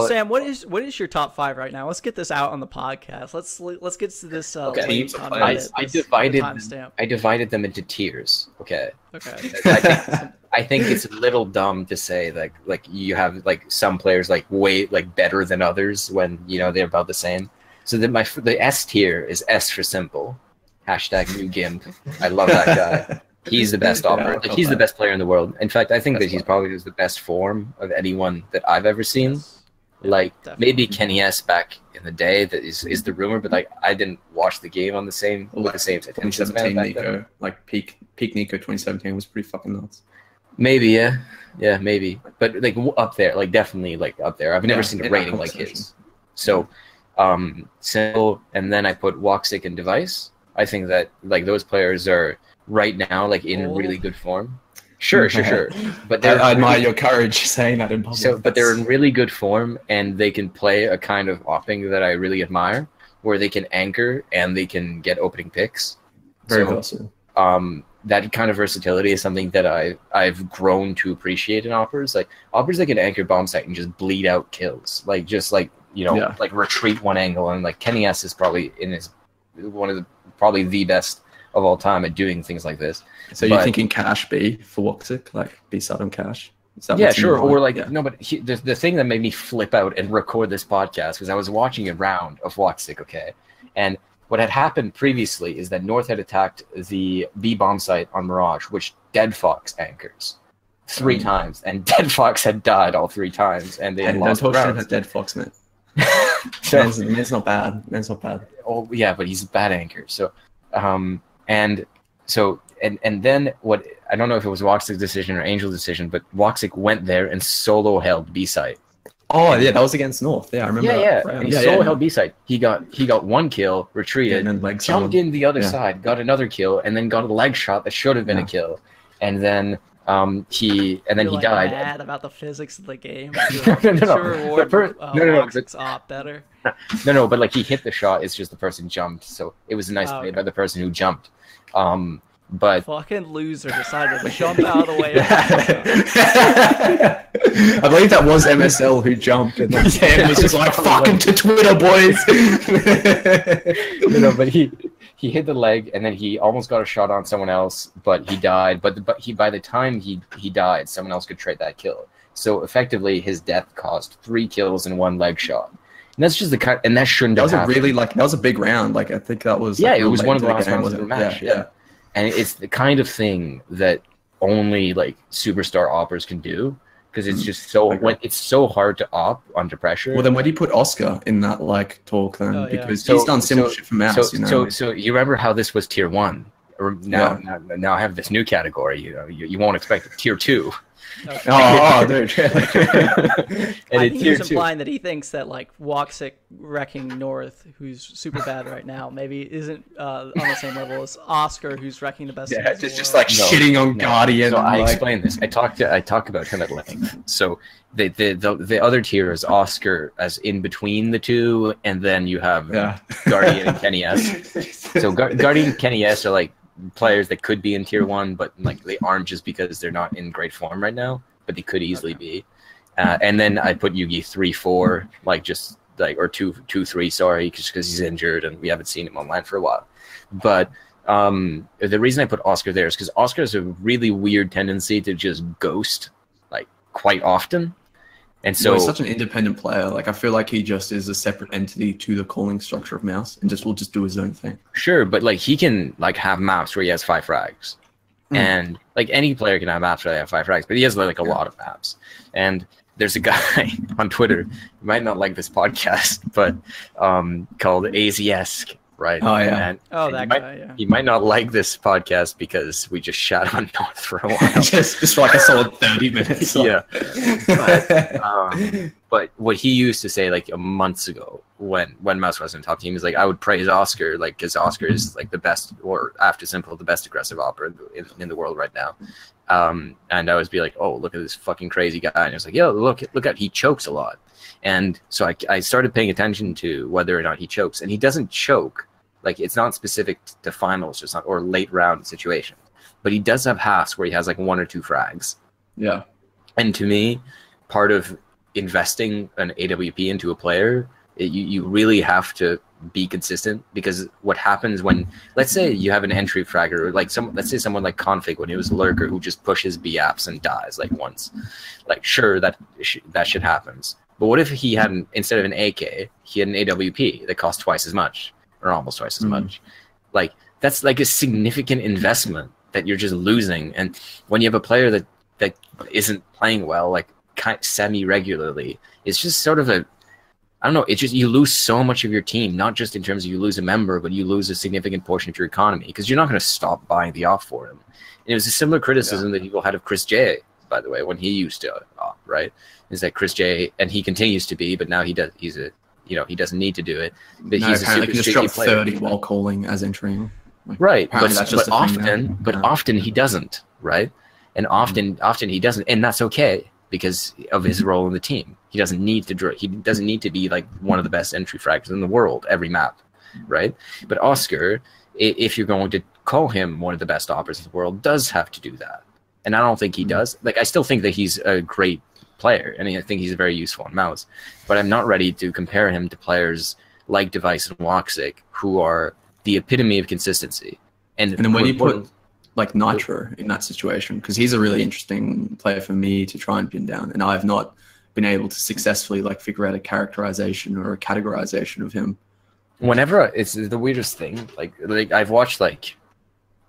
Sam, what is your top 5 right now? Let's get this out on the podcast. Let's get to this. I divided them into tiers. Okay. I think it's a little dumb to say like you have like some players like way like better than others when they're about the same. So the S tier is S for simple. Hashtag new Gimp. I love that guy. He's the best he's the best player in the world. In fact, I think that he's probably just the best form of anyone that I've ever seen. Yes. Like maybe Kenny S back in the day that is the rumor, but like I didn't watch the game on the same attention. 2017 Nico, like peak Nico 2017 was pretty fucking nuts. Maybe yeah, maybe, but like up there, like definitely like up there. I've never seen a rating like his. So, simple, and then I put Boxik and Device. I think that like those players are right now like in really good form. Sure. But I admire your courage saying that in public. But they're in really good form, and they can play a kind of opping that I really admire, where they can anchor and they can get opening picks. Very versatile. That kind of versatility is something that I've grown to appreciate in oppers. Like oppers that can anchor bomb site and just bleed out kills. Like just like like retreat one angle, and like Kenny S is probably probably the best of all time at doing things like this. So you're thinking cash B for Boxik, like B sudden cash? Yeah, sure. Or like no, but the thing that made me flip out and record this podcast was I was watching a round of Boxik, okay, and what had happened previously is that North had attacked the B bomb site on Mirage, which Dead Fox anchors 3 times, and Dead Fox had died all 3 times, and they had lost the round. Dead Fox, man. So man's not bad. Man's not bad. Oh yeah, but he's a bad anchor. So, and then what? I don't know if it was Boxik's decision or Angel's decision, but Boxik went there and solo held B site. Oh yeah, that was against North. Yeah, I remember. Yeah. And he solo held B site. He got 1 kill, retreated, and then jumped in the other side, got another kill, and then got a leg shot that should have been a kill, and then he died. Mad about the physics of the game. Boxik's op better. No, but like he hit the shot. It's just the person jumped, so it was a nice play by the person who jumped. But fucking loser decided to jump out of the way. I believe that was MSL who jumped, and then Sam was just like, "Fucking to Twitter, boys." But he hit the leg, and then he almost got a shot on someone else, but he died. But by the time he died, someone else could trade that kill. So effectively, his death cost 3 kills and 1 leg shot. And that's just the kind, and that shouldn't have happened. That was a big round. Like I think that was. Yeah, it was one of the last rounds of the match. Yeah. And it's the kind of thing that only like superstar oppers can do, because it's just it's so hard to op under pressure. Well, then why do you put Oscar in that like talk then? Because he's done similar shit for Mouse. So you remember how this was tier 1? Now I have this new category. You won't expect tier 2. Okay. Dude. I think he's implying that he thinks that like Boxik wrecking North, who's super bad right now, maybe isn't on the same level as Oscar, who's wrecking the best. Yeah, just like shitting on Guardian. So I explained this. I talk about him at length. So the other tier is Oscar as in between the two, and then you have Guardian and Kenny S. So Guardian and Kenny S are like players that could be in tier 1, but like they aren't just because they're not in great form right now, but they could easily be. And then I put Yugi 3-4, like just like, or 2-3, sorry, just because he's injured and we haven't seen him online for a while. But the reason I put Oscar there is because Oscar has a really weird tendency to just ghost like quite often. And so he's such an independent player. Like I feel like he just is a separate entity to the calling structure of Mouse, and will just do his own thing. Sure, but like he can like have maps where he has 5 frags, and like any player can have maps where they have 5 frags, but he has like a lot of maps. And there's a guy on Twitter, you might not like this podcast, but called AZesque. Right. Oh yeah. That guy. Yeah. You might not like this podcast because we just shat on North for a while. just for like a solid 30 minutes. Yeah. But what he used to say like months ago when Mouse wasn't top team is like I would praise Oscar, like because Oscar is like the best, or after Simple, the best aggressive opera in the world right now. And I would be like, oh, look at this fucking crazy guy, and I was like, yo, look at he chokes a lot. And so I started paying attention to whether or not he chokes, and he doesn't choke. Like it's not specific to finals or late round situations, but he does have halves where he has like 1 or 2 frags. Yeah. And to me, part of investing an AWP into a player, you really have to be consistent, because what happens when, let's say you have an entry fragger, or like let's say someone like Config when he was a lurker who just pushes B apps and dies like once, like sure that shit happens. But what if he had instead of an AK, he had an AWP that cost twice as much, or almost twice as much? Like that's like a significant investment that you're just losing. And when you have a player that isn't playing well, like semi-regularly, it's just sort of I don't know, it's just you lose so much of your team, not just in terms of you lose a member, but you lose a significant portion of your economy, because you're not going to stop buying the off for him. And it was a similar criticism that people had of Chris J, by the way, when he used to op, right? Is that Chris J, and he continues to be, but now he doesn't need to do it. But he's a super streaky player. 30 while calling as entering. Like, right, but often he doesn't, right? And often he doesn't, and that's okay because of his role in the team. He doesn't need to be like one of the best entry fraggers in the world every map, right? But Oscar, if you're going to call him one of the best operators in the world, does have to do that. And I don't think he does. Like I still think that he's a great player, and I think he's very useful on mouse. But I'm not ready to compare him to players like Device and Boxik, who are the epitome of consistency. And then when you put like Nitro in that situation, because he's a really interesting player for me to try and pin down, and I've not been able to successfully like figure out a characterization or a categorization of him. Whenever it's the weirdest thing, like I've watched like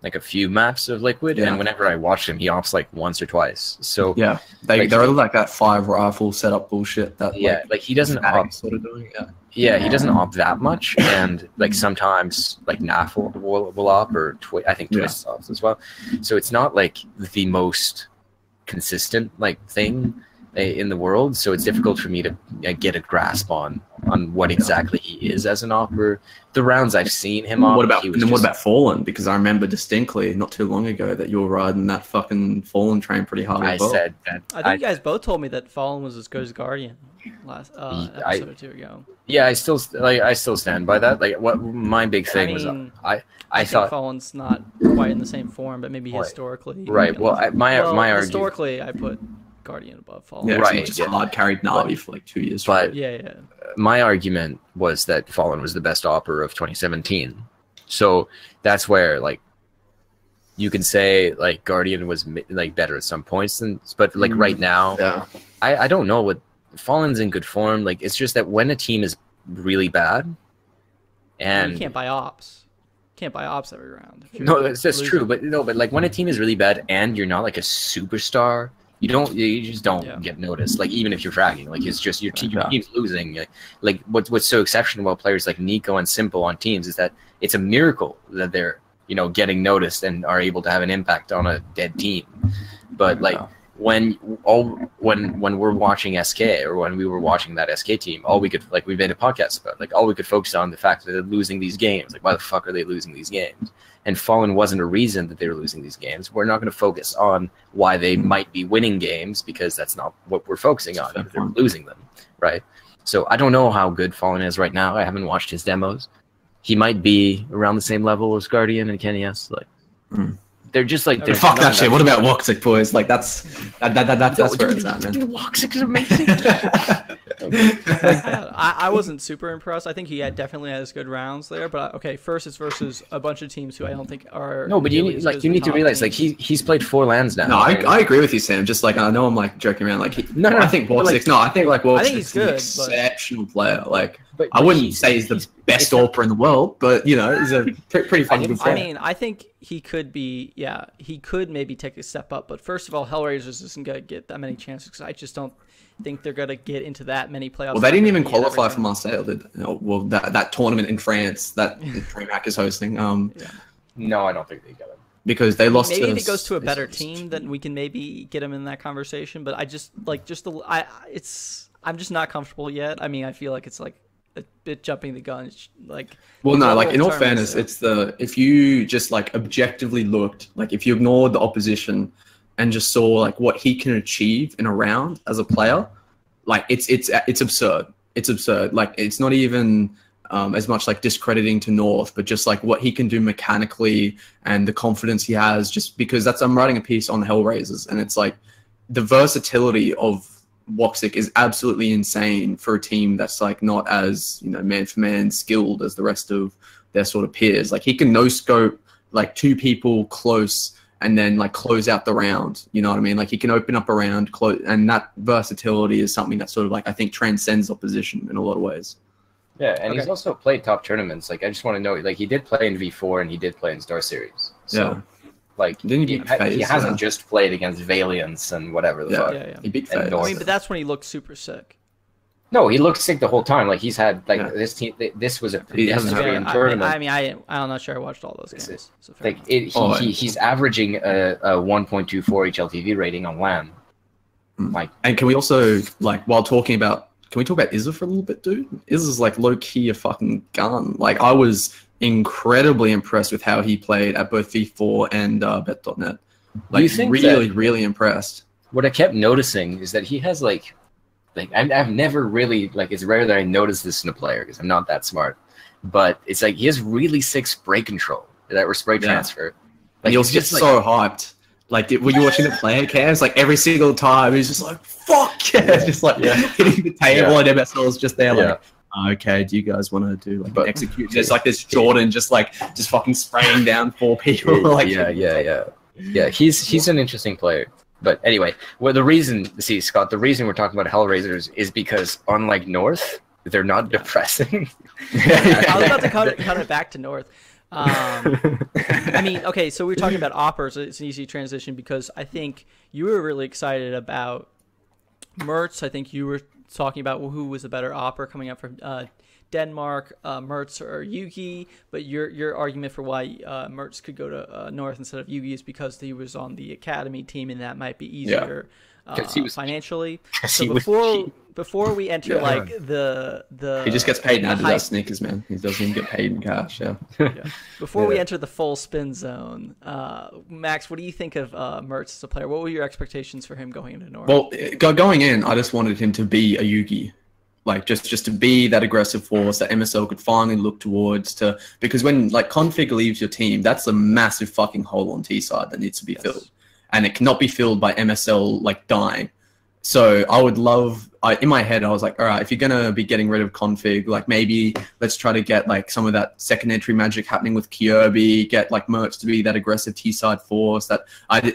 a few maps of Liquid, and whenever I watch him, he opts like once or twice. So yeah, they're like that 5 rifle setup bullshit. That like he doesn't opt sort of doing. Yeah, he doesn't opt that much, and like sometimes like NAF will opt, or I think Twist opts as well. So it's not like the most consistent like thing in the world. So it's difficult for me to get a grasp on what exactly he is as an opera. The rounds I've seen him on. What about Fallen? Because I remember distinctly not too long ago that you were riding that fucking Fallen train pretty hard. I said that. I think you guys both told me that Fallen was as good as Guardian last episode or two ago. Yeah, I still stand by that. Like, what my big thing was, I thought Fallen's not quite in the same form, but maybe historically. Right. Well, my argument, historically, I put Guardian above Fallen. Yeah, right. Just hard carried Na'Vi for like 2 years. But yeah. My argument was that Fallen was the best opera of 2017. So that's where like you can say like Guardian was like better at some points, but like right now, I don't know what Fallen's in good form. Like it's just that when a team is really bad, and you can't buy ops. Can't buy ops every round. No, that's true. But like when a team is really bad and you're not like a superstar, you just don't get noticed. Like even if you're fragging, like it's just your team's losing. Like what's so exceptional about players like Nico and Simple on teams is that it's a miracle that they're getting noticed and are able to have an impact on a dead team. But like when we're watching SK, or when we were watching that SK team, all we could, like we made a podcast about, like all we could focus on the fact that they're losing these games. Like why the fuck are they losing these games? And Fallen wasn't a reason that they were losing these games. We're not going to focus on why they might be winning games, because that's not what we're focusing on. They're losing them, right? So I don't know how good Fallen is right now. I haven't watched his demos. He might be around the same level as Guardian and Kenny S. Like they're just like fuck that shit. What about Boxik, boys? Like that's where it's at, man. Boxik is amazing. I wasn't super impressed. I think he definitely has good rounds there. But okay, first it's versus a bunch of teams who I don't think are. No, but you need to realize like he's played 4 lands now. No, I agree with you, Sam. Just like I know I'm like joking around. Like I think Boxik. I think Boxik he's good, an exceptional player. Like I wouldn't say he's the best AWPer in the world, but he's a pretty fucking good player. I mean, I think he could be. Yeah, he could maybe take a step up. But first of all, Hellraisers isn't gonna get that many chances because I just don't think they're gonna get into that many playoffs. Well, they didn't even qualify for Marseille. Well, that tournament in France that DreamHack is hosting. No, I don't think they get it because they lost. Maybe if it goes to a better team, then we can maybe get him in that conversation. But I just I'm just not comfortable yet. I mean, I feel like it's like a bit jumping the gun. In all fairness, it's if you just like objectively looked, like if you ignored the opposition and just saw like what he can achieve in a round as a player, like it's absurd. It's absurd. Like it's not even as much like discrediting to North, but just like what he can do mechanically and the confidence he has. Just because I'm writing a piece on the Hellraisers, and it's like the versatility of Boxik is absolutely insane for a team that's like not as man for man skilled as the rest of their sort of peers. Like he can no scope like 2 people close and then like close out the round. You know what I mean? Like he can open up a round, close, and that versatility is something that sort of like I think transcends opposition in a lot of ways. Yeah, and he's also played top tournaments. Like I just want to know, like he did play in V4 and he did play in Star Series. So, like he hasn't just played against Valiants and whatever the fuck. Yeah. He beat FaZe. I mean, but that's when he looked super sick. No, he looked sick the whole time. Like he's had this team. This was a pedestrian tournament. I mean, I'm not sure I watched all those games. He's averaging a 1.24 HLTV rating on LAN. Like, and can we also while talking about? Can we talk about Izza for a little bit, dude? Izza's like low key a fucking gun. Like I was incredibly impressed with how he played at both V4 and Bet.net. Like really impressed. What I kept noticing is that he has like I've never really it's rare that I notice this in a player because I'm not that smart, but it's like he has really sick spray control or spray transfer. Like he's just so hyped. Like, were you watching the player cams? Like every single time, he's just like, "Fuck yeah!" Just like hitting the table, and MSL's just there, like, "Okay, do you guys want to do like an execute?" There's like this Jordan, just fucking spraying down 4 people. Like, yeah. He's an interesting player. But anyway, the reason we're talking about Hellraisers is because unlike North, they're not depressing. I was about to cut it back to North. I mean, okay, so we're talking about oppers. It's an easy transition because I think you were really excited about Mertz. I think you were talking about who was a better opper coming up from Denmark, Mertz or Yugi. But your argument for why Mertz could go to North instead of Yugi is because he was on the academy team, and that might be easier financially. So before we enter like the he just gets paid in Adidas sneakers, man. He doesn't even get paid in cash. Before we enter the full spin zone, Max, what do you think of Mertz as a player? What were your expectations for him going into North? Well, going in, I just wanted him to be a Yugi, like just to be that aggressive force that MSL could finally look towards. Because when like config leaves your team, that's a massive fucking hole on T side that needs to be filled, and it cannot be filled by MSL like dying. So I would love, in my head, I was like, all right, if you're going to be getting rid of config, like maybe let's try to get like some of that second entry magic happening with Kirby, get like Mertz to be that aggressive T-side force that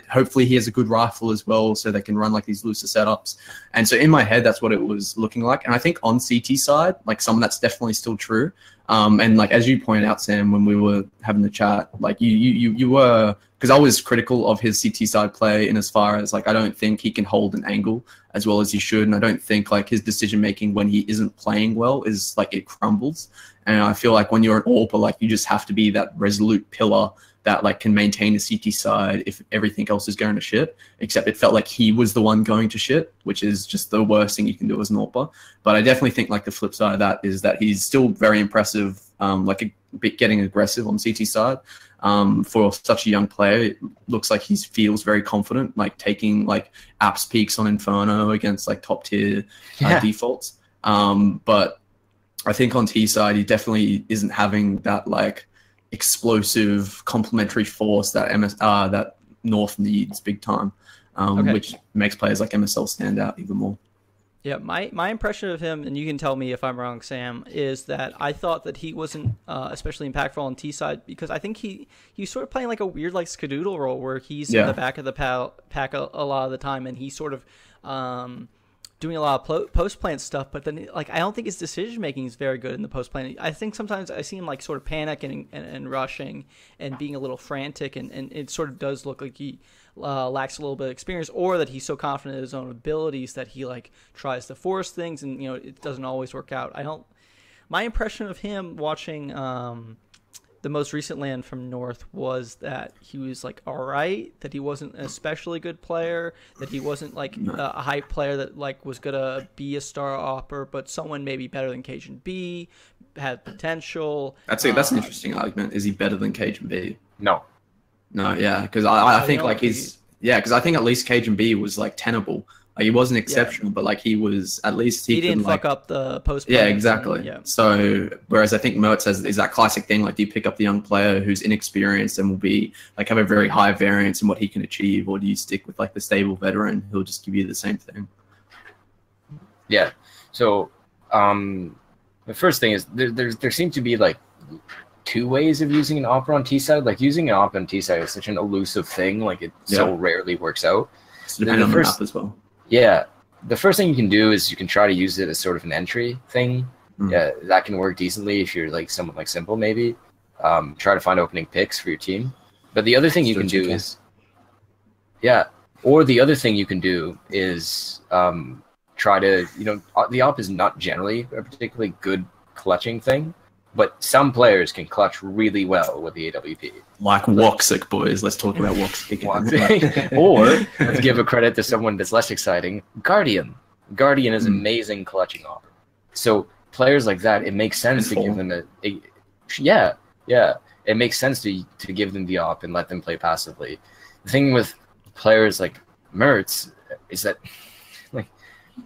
hopefully he has a good rifle as well so they can run like these looser setups. And so in my head, that's what it was looking like. And I think on CT side, like some of that's definitely still true. And like, as you pointed out, Sam, when we were having the chat, like you were, because I was critical of his CT side play in as far as like, I don't think he can hold an angle as well as he should. And I don't think like his decision-making when he isn't playing well is like, it crumbles. And I feel like when you're an AWPer, like you just have to be that resolute pillar that like can maintain the CT side if everything else is going to shit, except it felt like he was the one going to shit, which is just the worst thing you can do as an AWPer. But I definitely think like the flip side of that is that he's still very impressive, like a bit getting aggressive on CT side. For such a young player, it looks like he feels very confident, like taking like apps peaks on Inferno against like top tier defaults. But I think on T side, he definitely isn't having that like explosive complementary force that that North needs big time, which makes players like MSL stand out even more. Yeah, my impression of him, and you can tell me if I'm wrong, Sam, is that I thought that he wasn't especially impactful on T side because I think he's sort of playing like a weird like Skadoodle role where he's in the back of the pack a lot of the time, and he's sort of doing a lot of post plant stuff. But then like I don't think his decision making is very good in the post plant. I think sometimes I see him like sort of panicking and rushing and being a little frantic, and it sort of does look like he lacks a little bit of experience, or that he's so confident in his own abilities that he like tries to force things, and it doesn't always work out. My impression of him watching the most recent LAN from North was that he was like all right, that he wasn't an especially good player, that he wasn't like a hype player that like was gonna be a star opper, but someone maybe better than Cajun B, had potential. That's an interesting argument. Is he better than Cajun B? No, yeah, because I think like because I think at least Cajun B was like tenable. Like, he wasn't exceptional, but like he was at least he didn't fuck up the post. Yeah, exactly. So whereas I think Mertz is that classic thing, like do you pick up the young player who's inexperienced and will be like have a very high variance in what he can achieve, or do you stick with like the stable veteran who'll just give you the same thing? Yeah. So the first thing is there seem to be like two ways of using an opera on T side. Like using an opera on T side is such an elusive thing. Like it so rarely works out. It's depending on the map as well. Yeah, the first thing you can do is you can try to use it as sort of an entry thing. Yeah, that can work decently if you're like someone like Simple maybe. Try to find opening picks for your team. But the other thing you can do is, or the other thing you can do is try to, the op is not generally a particularly good clutching thing, but some players can clutch really well with the AWP. Like Boxik, boys. Let's talk about Boxik. Or, let's give a credit to someone that's less exciting, Guardian. Guardian is amazing clutching op. So players like that, it makes sense to give them it makes sense to give them the op and let them play passively. The thing with players like Mertz is that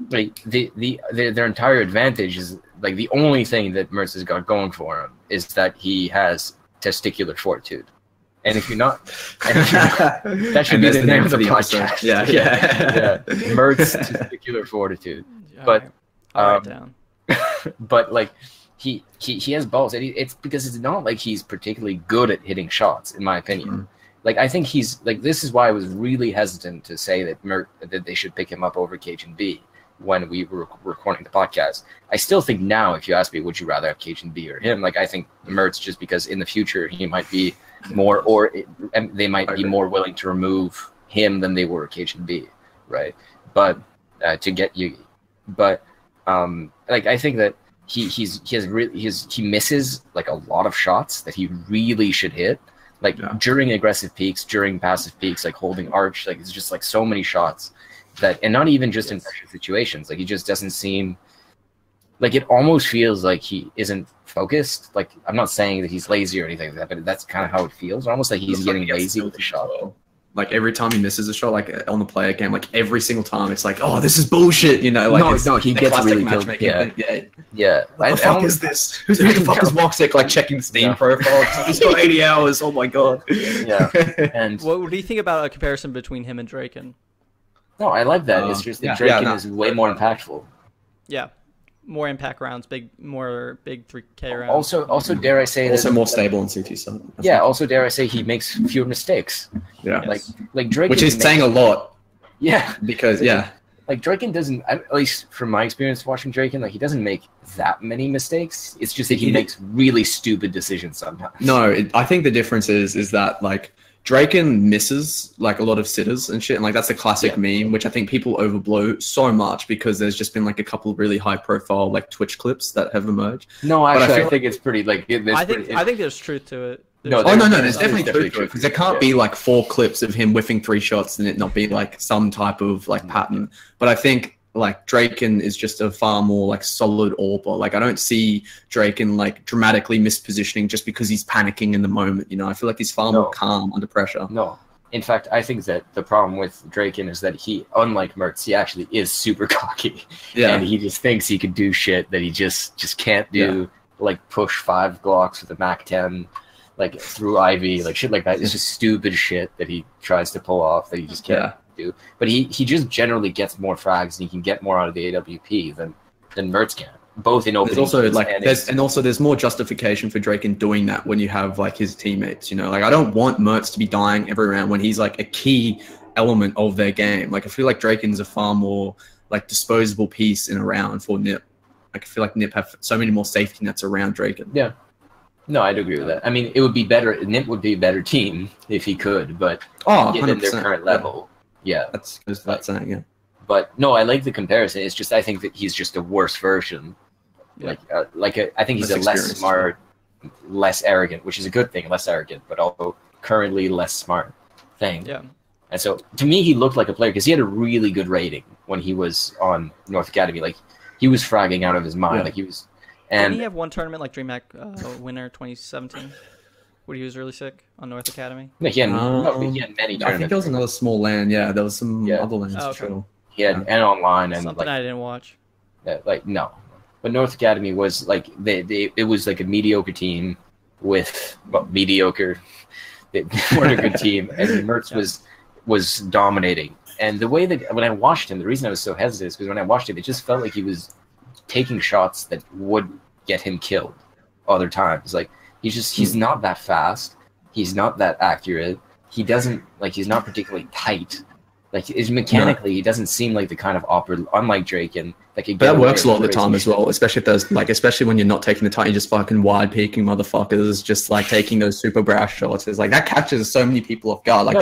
their entire advantage is like the only thing that Mertz has got going for him is that he has testicular fortitude, And if you're not, that should be the name of the podcast. Yeah. Mertz Testicular Fortitude. But I'll write it down. but like he has balls, and it's because it's not like he's particularly good at hitting shots, in my opinion. Mm-hmm. Like I think he's like, this is why I was really hesitant to say that they should pick him up over Cajun B when we were recording the podcast. I still think now, if you ask me, would you rather have Cajun B or him? Like I think Mertz, just because in the future he might be more, and they might be more willing to remove him than they were Cajun B, right? But to get you, but like I think that he misses like a lot of shots that he really should hit. Like during aggressive peaks, during passive peaks, like holding arch, like it's just like so many shots that, and not even just in pressure situations. Like he just doesn't seem like, it almost feels like he isn't focused. Like I'm not saying that he's lazy or anything like that, but that's kind of how it feels. Almost like he's getting lazy with the shot. Like every time he misses a shot, like on the player game, like every single time, it's like, oh, this is bullshit, you know? Like no, he gets really killed. Yeah. What the fuck is this? Who the fuck is Boxik? Like checking the Steam profile. He's got 80 hours. Oh my god. Yeah. And what do you think about a comparison between him and Dracon? No, I like that. It's just that Dracon is way more impactful. Yeah. More impact rounds, more big 3K rounds. Also, dare I say, also more stable in CT side. Yeah. Also, dare I say, he makes fewer mistakes. Yeah. Like Dracon, which is saying a lot. Yeah. Because like Dracon doesn't, at least from my experience watching Dracon, like he doesn't make that many mistakes. It's just that he makes really stupid decisions sometimes. No, I think the difference is that like Dracon misses like a lot of sitters and shit, and like that's a classic meme, which I think people overblow so much because there's just been like a couple of really high profile like Twitch clips that have emerged. No, actually, I think it's pretty like. I think there's truth to it. No, there's definitely truth to it because there can't be like 4 clips of him whiffing 3 shots and it not be like some type of like pattern. But I think like Dracon is just a far more like solid AWPer. Like I don't see Dracon like dramatically mispositioning just because he's panicking in the moment. You know, I feel like he's far more calm under pressure. No, in fact, I think that the problem with Dracon is that he, unlike Mertz, he actually is super cocky. Yeah, and he just thinks he could do shit that he just can't do. Yeah. Like push 5 Glocks with a Mac 10. Like through Ivy, like shit like that. It's just stupid shit that he tries to pull off that he just can't do. But he just generally gets more frags and he can get more out of the AWP than Mertz can. Both in opening. There's also there's more justification for Dracon doing that when you have like his teammates. You know, like I don't want Mertz to be dying every round when he's like a key element of their game. Like I feel like Dracon's a far more like disposable piece in a round for Nip. Like I feel like Nip have so many more safety nets around Dracon. Yeah. No, I'd agree with that. I mean, it would be better. Nip would be a better team if he could, but given their current level, that's saying, yeah. But no, I like the comparison. It's just I think that he's just a worse version. I think he's a less smart, less arrogant, which is a good thing. Less arrogant, but also currently less smart thing. Yeah. And so to me, he looked like a player because he had a really good rating when he was on North Academy. Like he was fragging out of his mind. Like he was. And did he have one tournament like DreamHack winner 2017, where he was really sick on North Academy? No, he had many tournaments. I think there was another small LAN. Yeah, there was some other LANs for sure. He had and online and something I didn't watch. No, but North Academy was like it was like a mediocre team with mediocre. They weren't a good team, and Mertz was dominating. And the way that when I watched him, the reason I was so hesitant is because when I watched him, it just felt like he was taking shots that would get him killed other times. Like he's not that fast. He's not that accurate. He doesn't he's not particularly tight. Like mechanically, he doesn't seem like the kind of operator, unlike Dracon. Like that works a lot of the time as well, especially if there's especially when you're not taking the time, you're just fucking wide peeking motherfuckers, just like taking those super brash shots. It's like that catches so many people off guard. Like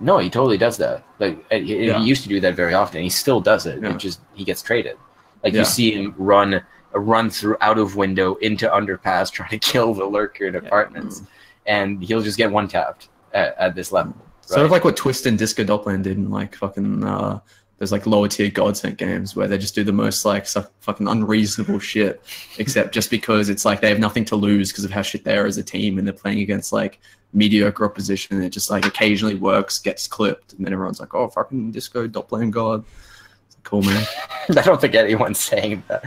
no, he totally does that. Like he used to do that very often. He still does it. It just he gets traded. Like you see him run through out of window into underpass, trying to kill the lurker in apartments, and he'll just get one tapped at this level. Right? Sort of like what Twist and Disco Doppler did in like fucking there's like lower tier Godsent games where they just do the most like fucking unreasonable shit, except just because it's like they have nothing to lose because of how shit they are as a team and they're playing against like mediocre opposition. And it just like occasionally works, gets clipped, and then everyone's like, oh, fucking Disco Doppler God. Cool, man. I don't think anyone's saying that,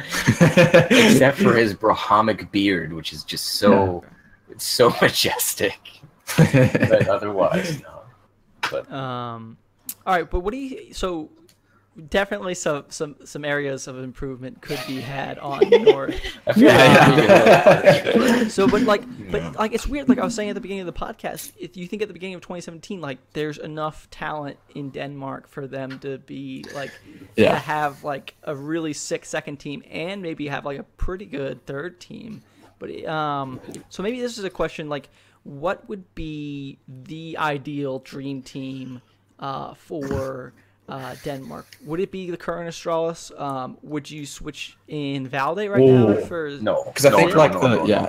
except for his Brahamic beard, which is just so it's so majestic. But otherwise, no. But All right, but what do you? So definitely some areas of improvement could be had on North. I feel like So, but it's weird. Like I was saying at the beginning of the podcast, if you think at the beginning of 2017, like there's enough talent in Denmark for them to be like to have like a really sick second team and maybe have like a pretty good third team. But so maybe this is a question like, what would be the ideal dream team for Denmark? Would it be the current Astralis? Would you switch in Valde right now for no? Because I think no. Yeah,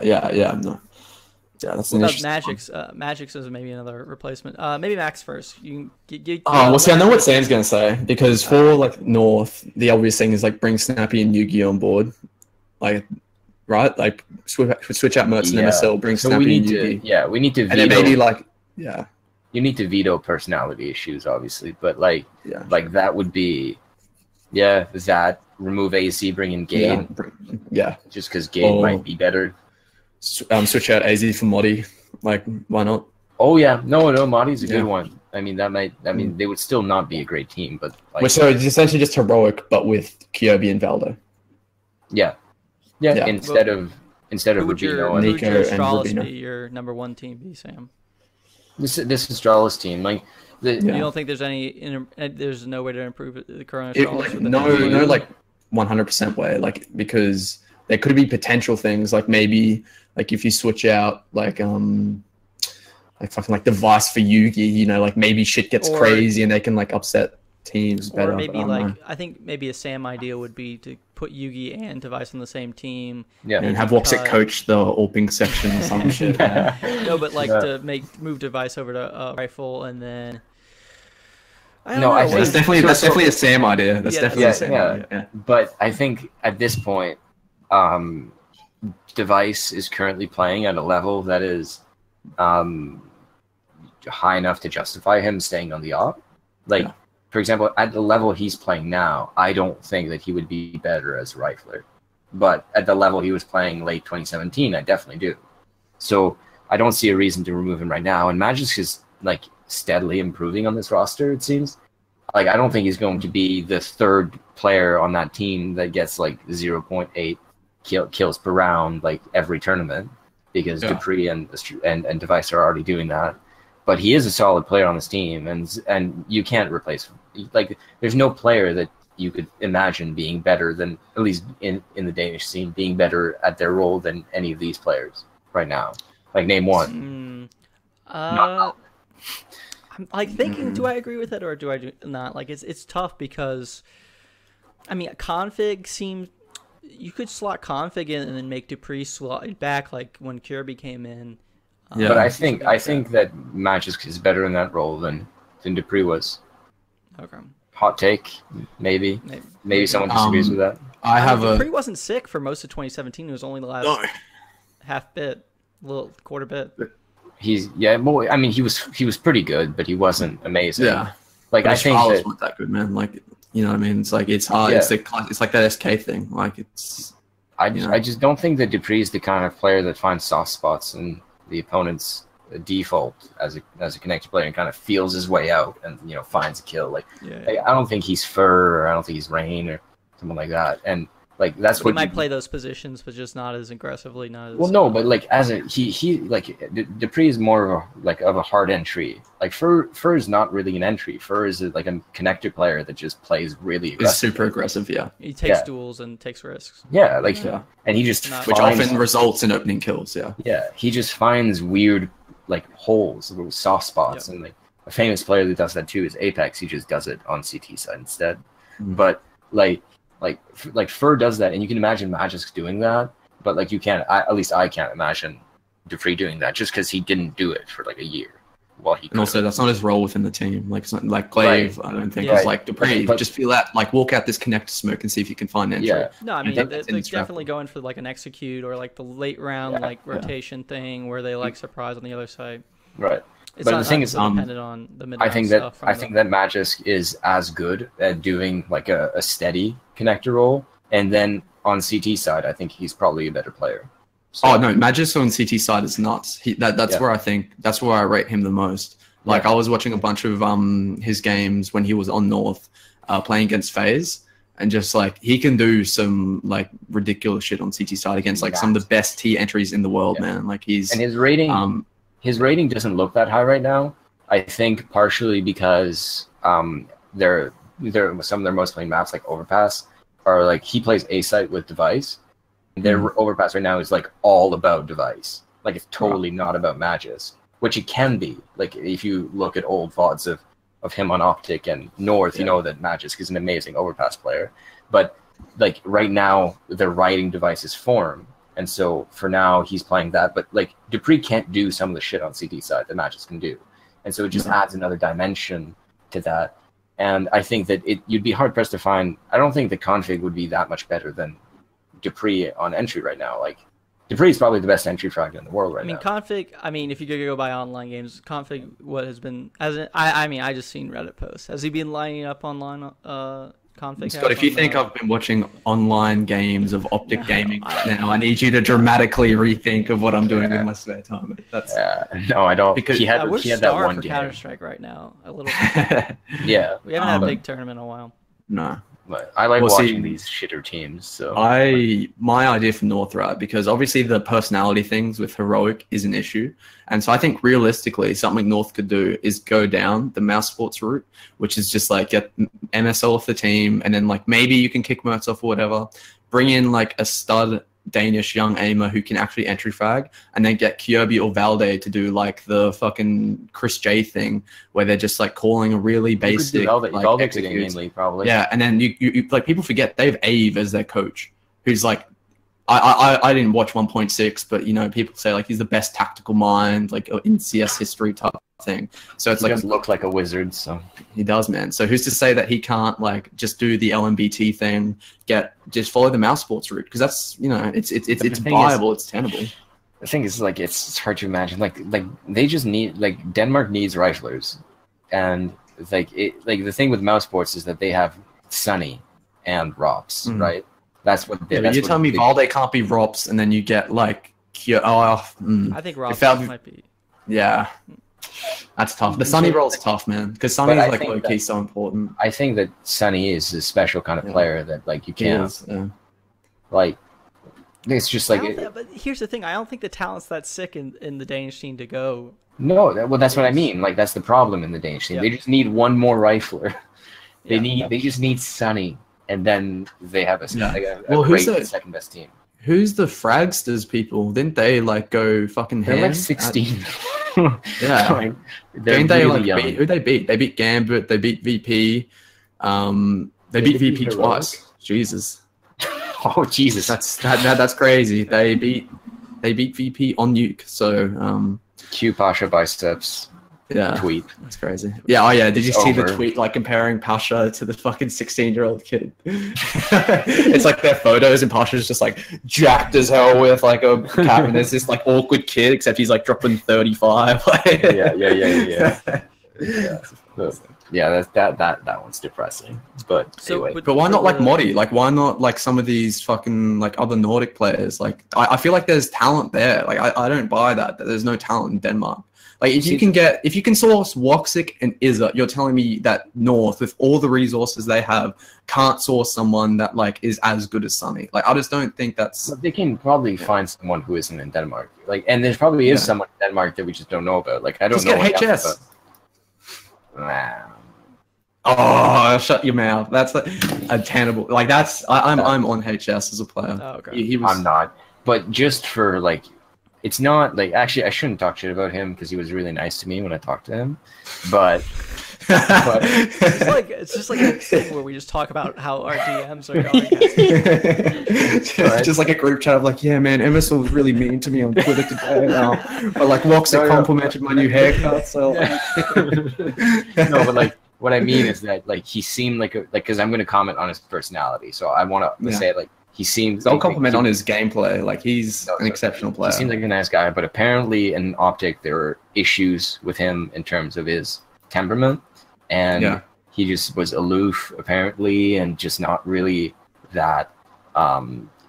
that's an interesting Magic's. Magic's is maybe another replacement. Maybe Max first. You can well, see, I know what Sam's gonna say because for like North, the obvious thing is like bring Snappy and Yugi on board, like right, like switch out Mertz and MSL, bring So Snappy and Yugi. we need to veto. And then maybe like you need to veto personality issues, obviously, but like that would be that remove AC, bring in Gade, just because Gade might be better. Switch out AZ for Modi, like why not? Oh yeah, no, Modi's a good one. I mean they would still not be a great team, but like, so it's essentially just heroic, but with Kyobi and Valdo. Yeah. Instead of Rubino and Nico and Astralis Rubino. be your number one team be, Sam? This Astralis team, like you don't think there's there's no way to improve the current Astralis? No, like 100% way, like because there could be potential things like maybe like if you switch out like fucking like device for Yugi, you know, like maybe shit gets crazy and they can like upset teams better. Or maybe like I think maybe a Sam idea would be to put Yugi and device on the same team. Yeah, and have Boxik coach the Alping section or some shit. No, but like to move device over to rifle and then. I think that's definitely a Sam idea. That's definitely a Sam idea. Yeah. But I think at this point, device is currently playing at a level that is high enough to justify him staying on the op. For example, at the level he's playing now, I don't think that he would be better as a rifler. But at the level he was playing late 2017, I definitely do. So I don't see a reason to remove him right now. And Magisk is like steadily improving on this roster, it seems. Like I don't think he's going to be the third player on that team that gets like 0.8 kills per round like every tournament, because Dupree and Device are already doing that. But he is a solid player on this team, and you can't replace him. Like there's no player that you could imagine being better than, at least in the Danish scene, being better at their role than any of these players right now. Like name one. I'm like thinking, do I agree with it or do I not? Like it's tough because, I mean, config seems you could slot config in and then make Dupree slot back like when Kirby came in. But I think that Magisk is better in that role than Dupree was. Okay. Hot take, maybe someone disagrees with that. Dupree wasn't sick for most of 2017. It was only the last half bit, little quarter bit. He was pretty good, but he wasn't amazing. Yeah. Like but I think that not that good, man. Like you know what I mean? It's like it's hard. Yeah. It's like that SK thing. Like it's. I just don't think that Dupree is the kind of player that finds soft spots in the opponent's default as a connected player and kind of feels his way out and finds a kill. Like I don't think he's Fur, or I don't think he's Rain or someone like that. And like that's what he might play those positions, but just not as aggressively. But like as a he Dupree is more of a hard entry. Like Fur is not really an entry. Fur is like a connector player that just plays really aggressive. He's super aggressive. Yeah, he takes duels and takes risks. Yeah, and he just which often results in opening kills. Yeah, he just finds weird like holes, little soft spots, and like a famous player that does that too is Apex. He just does it on CT side instead. But like Fur does that, and you can imagine Magisk doing that, but like you can't. At least I can't imagine Dupree doing that just because he didn't do it for like a year. And also, that's not his role within the team. Like it's not like Glaive. I don't think it's like Dupree. Just feel that, like walk out this connector smoke and see if you can find entry. Yeah. No, I mean they're definitely going for like an execute or like the late round rotation thing where they like surprise on the other side. Right. But the thing is, dependent on the mid. I think that Magisk is as good at doing like a steady connector role, and then on CT side, I think he's probably a better player. So, Oh no, Magis on CT side is nuts. That's where I rate him the most. Like I was watching a bunch of his games when he was on North, playing against FaZe, and just like he can do some like ridiculous shit on CT side against like some of the best T entries in the world, man. Like he's and his rating doesn't look that high right now. I think partially because they're some of their most played maps like Overpass are like he plays A site with Device. Their Overpass right now is like all about Device. Like it's totally not about Magis, which it can be. Like if you look at old VODs of him on Optic and North, you know that Magis is an amazing Overpass player. But like right now they're riding Device's form. And so for now he's playing that. But like Dupree can't do some of the shit on CT side that Magis can do. And so it just adds another dimension to that. And I think that you'd be hard pressed to find. I don't think the config would be that much better than Dupree on entry right now. Like Dupree is probably the best entry fragger in the world right now. Config. I mean, if you could go by online games, config. What has been I just seen Reddit posts. Has he been lining up online? Config. Scott, if you think I've been watching online games of Optic Gaming now, I need you to dramatically rethink of what I'm doing in my spare time. That's no, I don't. Because he had that one for game. Counter-Strike right now. A little. Yeah, we haven't had a big tournament in a while. No. But I like watching these shitter teams. So my idea for North, right? Because obviously the personality things with Heroic is an issue, and so I think realistically something North could do is go down the mouse sports route, which is just like get MSL off the team, and then like maybe you can kick Mertz off or whatever, bring in like a stud Danish young aimer who can actually entry frag, and then get Kyobi or Valde to do like the fucking Chris J thing where they're just like calling a really basic Valde executes. Probably. Yeah, and then you like people forget they have Ave as their coach, who's like I didn't watch 1.6, but you know people say like he's the best tactical mind like in CS history type thing. So it's he does look like a wizard, so he does, man. So who's to say that he can't like just do the LMBT thing, just follow the mouse sports route, because that's it's viable, it's tenable. The thing is like it's hard to imagine like they just need like Denmark needs riflers, and like the thing with mouse sports is that they have Sunny and Rops, right? That's what they. But you're telling me Valde can't be Rops, and then you get like I think Rops might be. Yeah. That's tough. The Sunny roll's tough, man, because Sunny is like low key so important. I think that Sunny is a special kind of player that like you can't like. It's just like. But here's the thing: I don't think the talent's that sick in the Danish team to go. No, well, that's what I mean. Like that's the problem in the Danish team. They just need one more rifler. They just need Sunny, and then they have a great second best team. Who's the Fragsters people? Didn't they like go fucking ham? They're like 16. Yeah. They're really young. Who they beat? They beat Gambit. They beat VP. They beat VP twice. Jesus. Oh Jesus, that's crazy. They beat VP on Nuke. So Q Pasha biceps. Yeah, tweet. That's crazy. Yeah, oh yeah. Did you see the tweet like comparing Pasha to the fucking 16-year-old kid? It's like their photos and Pasha's just like jacked as hell with like a cap, and there's this like awkward kid, except he's like dropping 35. Yeah, that one's depressing. But anyway. But why not like Modi? Like why not like some of these fucking like other Nordic players? Like I feel like there's talent there. Like I don't buy that there's no talent in Denmark. Like if you can source Boxik and Izza, you're telling me that North, with all the resources they have, can't source someone that like is as good as Sunny. Like I just don't think that's. But they can probably find someone who isn't in Denmark. Like, and there probably is someone in Denmark that we just don't know about. Like I don't know. Just get HS. Oh, shut your mouth. That's a tenable. Like that's I'm on HS as a player. Oh, okay. I'm not. But just for like. It's not like actually I shouldn't talk shit about him because he was really nice to me when I talked to him, but it's just like a thing where we just talk about how our DMs are going. Just like a group chat of like, yeah, man, Emerson was really mean to me on Twitter today, but like Boxik complimented my new haircut. So no, but like what I mean is that like he seemed like because I'm going to comment on his personality, so I want to say like. He seems. Don't compliment on his gameplay. Like he's an exceptional player. He seems like a nice guy, but apparently in Optic there were issues with him in terms of his temperament, and he just was aloof apparently, and just not really that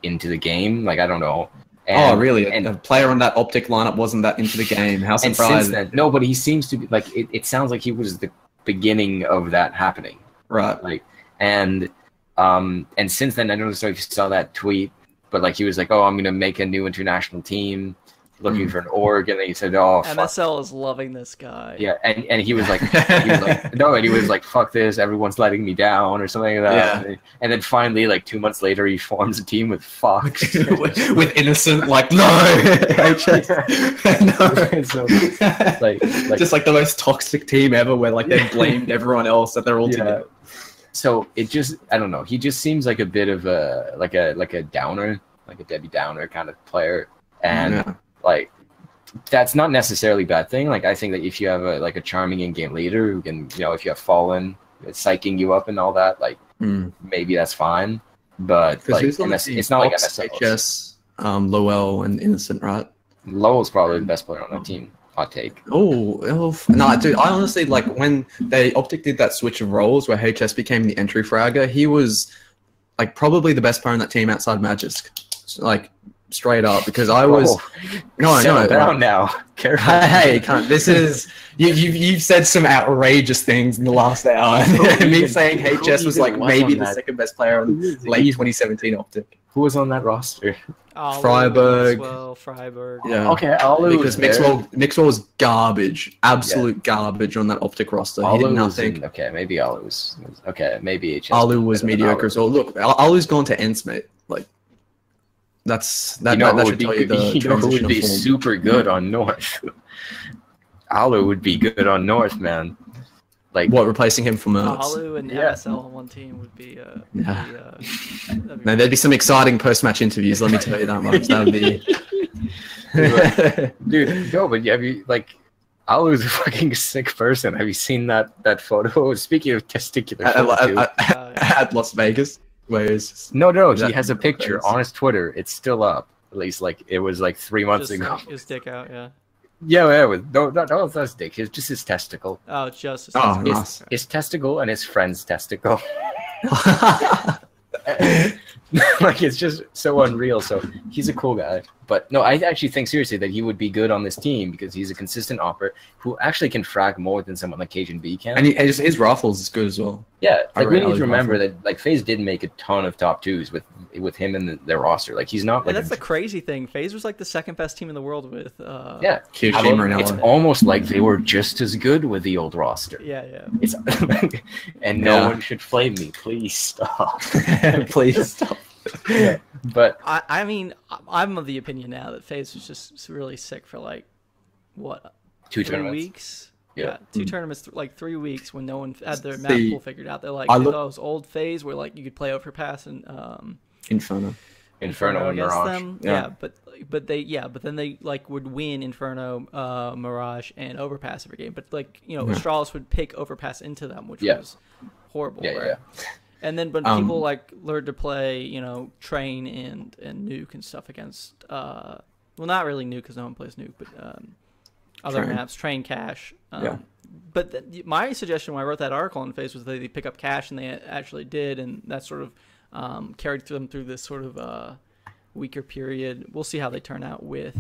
into the game. Like I don't know. Oh, really? A player on that Optic lineup wasn't that into the game. How surprised! And since then, no, but he seems to be like. It sounds like he was the beginning of that happening. Right. Like, and since then, I don't know if you saw that tweet, but like he was like, "Oh, I'm gonna make a new international team, looking for an org," and then he said, "Oh, fuck." MSL is loving this guy. Yeah, and he was like, no, and he was like, "Fuck this, everyone's letting me down," or something like that. Yeah. And then finally, like 2 months later, he forms a team with Fox, with Innocent, like no, no. So, like just like the most toxic team ever, where like they blamed everyone else that they're all together. So it just, I don't know. He just seems like a bit of a downer, like a Debbie Downer kind of player, and like that's not necessarily a bad thing. Like I think that if you have a charming in-game leader who can, if you have Fallen psyching you up and all that, like maybe that's fine. But like it's not like MSL. HS, Lowell, and Innocent, right? Lowell's probably the best player on that team. Hot take. Oh, no, dude. I honestly like when Optic did that switch of roles where HS became the entry fragger. He was like probably the best player on that team outside Magisk, like straight up. Because I was no down now. Careful. Hey, this is you've said some outrageous things in the last hour. Me saying HS was like maybe the second best player on late 2017 Optic. Who was on that roster? Freiburg. Freiburg. Yeah. Okay, Alu because Mixwell was garbage, absolute garbage on that Optic roster. He did nothing. Maybe Alu was. Okay, maybe HS. Alu was mediocre as well. Look, Alu's gone to Ents, mate. Like that should tell you the who would be super good on North. Alu would be good on North, man. Like what, replacing him for Mertz? Alu and MSL on one team would be. Man, there'd be some exciting post-match interviews. Let me tell you that much. That would be. Dude, no, but have you like? Alu's a fucking sick person. Have you seen that photo? Speaking of testicular, at Las Vegas, where is? No, he has a picture on his Twitter. It's still up. At least like it was like 3 months ago. His dick out, yeah. Yeah, no, that's his dick. It's just his testicle. Oh, just his testicle. Nice. His testicle and his friend's testicle. Like it's just so unreal. So he's a cool guy. But no, I actually think seriously that he would be good on this team because he's a consistent operator who actually can frag more than someone like Cajun B can. And his rifles is good as well. Yeah, like we need to remember that like FaZe did make a ton of top twos with him in their roster. Like he's not. Like that's the crazy thing. FaZe was like the second best team in the world with. It's almost like they were just as good with the old roster. Yeah. It's and no one should flame me. Please stop. Please stop. Yeah. But I mean, I'm of the opinion now that FaZe was just really sick for like what 2 3 tournaments. Weeks. Yeah, 2 tournaments, like 3 weeks when no one had their map pool figured out. They're like those old FaZe where like you could play Overpass and Inferno and Mirage. Them. Yeah, but then they like would win Inferno, Mirage, and Overpass every game. But like Astralis would pick Overpass into them, which was horrible. Yeah. And then when people like learned to play, Train and Nuke and stuff against, well, not really Nuke because no one plays Nuke, but other maps, Train, Cash. But my suggestion when I wrote that article on FaZe was that they pick up Cash, and they actually did, and that sort of carried them through this sort of weaker period. We'll see how they turn out with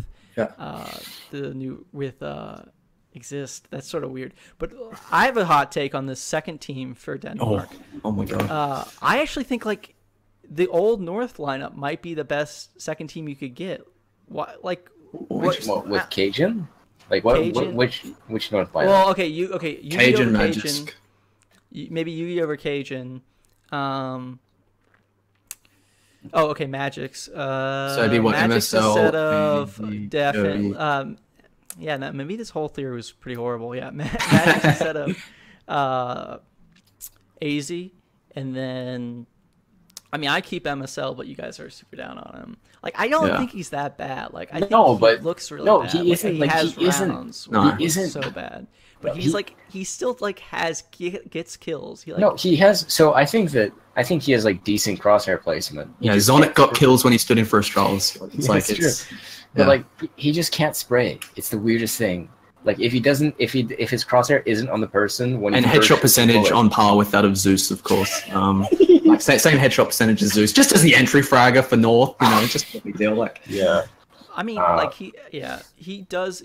Exist. That's sort of weird. But I have a hot take on this second team for Denmark. Oh my god. I actually think like the old North lineup might be the best second team you could get. What with Cajun? Like what? Cajun? Which North lineup? Well, Yugi Cajun, over Magisk. Maybe Yugi over Cajun. Magic's. So it'd be what, Magic's MSL instead of and Def and maybe this whole theory was pretty horrible. Yeah, Magic's instead of AZ, and then I keep MSL, but you guys are super down on him. Like I don't think he's that bad. Like I think he looks really bad. He isn't. He has rounds. He isn't so bad. But he still like gets kills. He has. So I think he has like decent crosshair placement. Zonic got kills when he stood in for Astralis. It's true. But like he just can't spray. It's the weirdest thing. Like if his crosshair isn't on the person when headshot percentage on par with that of Zeus, of course. Like same headshot percentage as Zeus, just as the entry fragger for North. Just a big deal. Like I mean, like he does.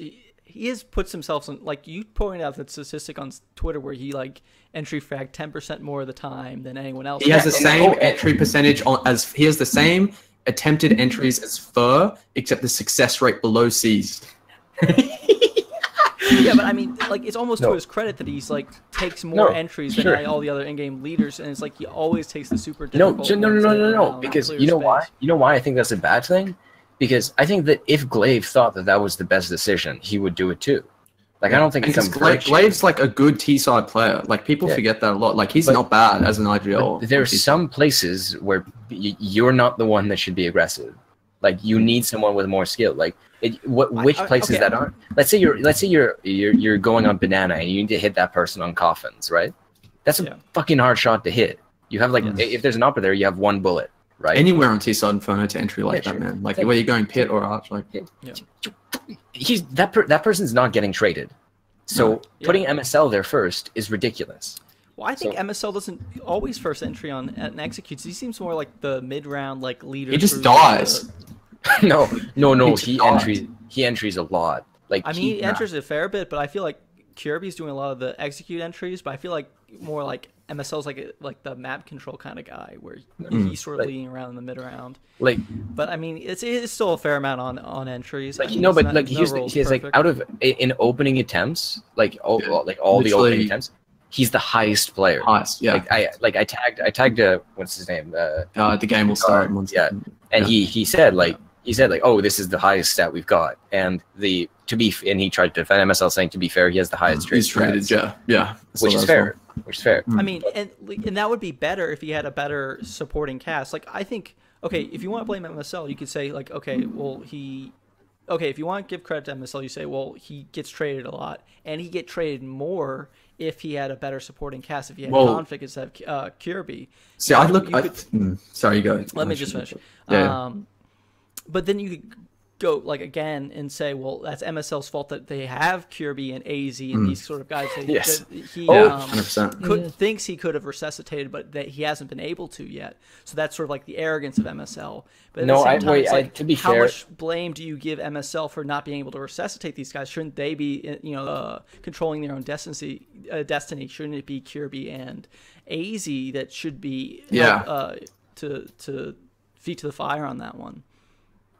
He has puts himself in, like you pointed out that statistic on Twitter where he like entry frag 10% more of the time than anyone else. He has the same entry percentage as he has the same attempted entries as Fur, except the success rate below seized. Yeah, but I mean, like it's almost to his credit that he's like takes more entries than all the other in-game leaders, and it's like he always takes the super difficult. No. Because you know why? You know why I think that's a bad thing? Because I think that if Glaive thought that that was the best decision, he would do it too. Like I don't think it's Glaive's like a good T-side player. Like people forget that a lot. Like he's not bad as an IGL. There's some places where you're not the one that should be aggressive. Like you need someone with more skill. Like which places that aren't? Let's say you're going on banana and you need to hit that person on coffins, right? That's a fucking hard shot to hit. You have like if there's an upper there, you have one bullet, right? Anywhere on T-side Inferno to entry like that, man. Like where you're going pit or arch, like he's that person's not getting traded. So putting MSL there first is ridiculous. Well, I think MSL doesn't always first entry on and executes. He seems more like the mid-round like leader. He just dies. No. He entries a lot. Like I mean, he enters a fair bit, but I feel like Kirby's doing a lot of the execute entries. But I feel like more like MSL's like the map control kind of guy, where he's sort of leading around in the mid round. Like, but I mean, it's still a fair amount on entries. Like he's like out of in opening attempts, like all the opening attempts. He's the highest player. Highest, yeah. I tagged what's his name? The game will start. And he said oh, this is the highest stat we've got, and he tried to defend MSL saying to be fair, he has the highest trade. He's traded, yeah. Which is fair. I mean, and that would be better if he had a better supporting cast. Like I think, okay, if you want to blame MSL, you could say like, okay, if you want to give credit to MSL, you say, well, he gets traded a lot, and he get traded more if he had a better supporting cast, if he had config instead of Kirby. See, sorry, you go. Let me just finish. But then you could go like again and say, well, that's MSL's fault that they have Kirby and AZ and these sort of guys. He 100%. Thinks he could have resuscitated, but that he hasn't been able to yet. So that's sort of like the arrogance of MSL. But at the same time, to be fair, how much blame do you give MSL for not being able to resuscitate these guys? Shouldn't they be, controlling their own destiny? Shouldn't it be Kirby and AZ that should be to feet to the fire on that one?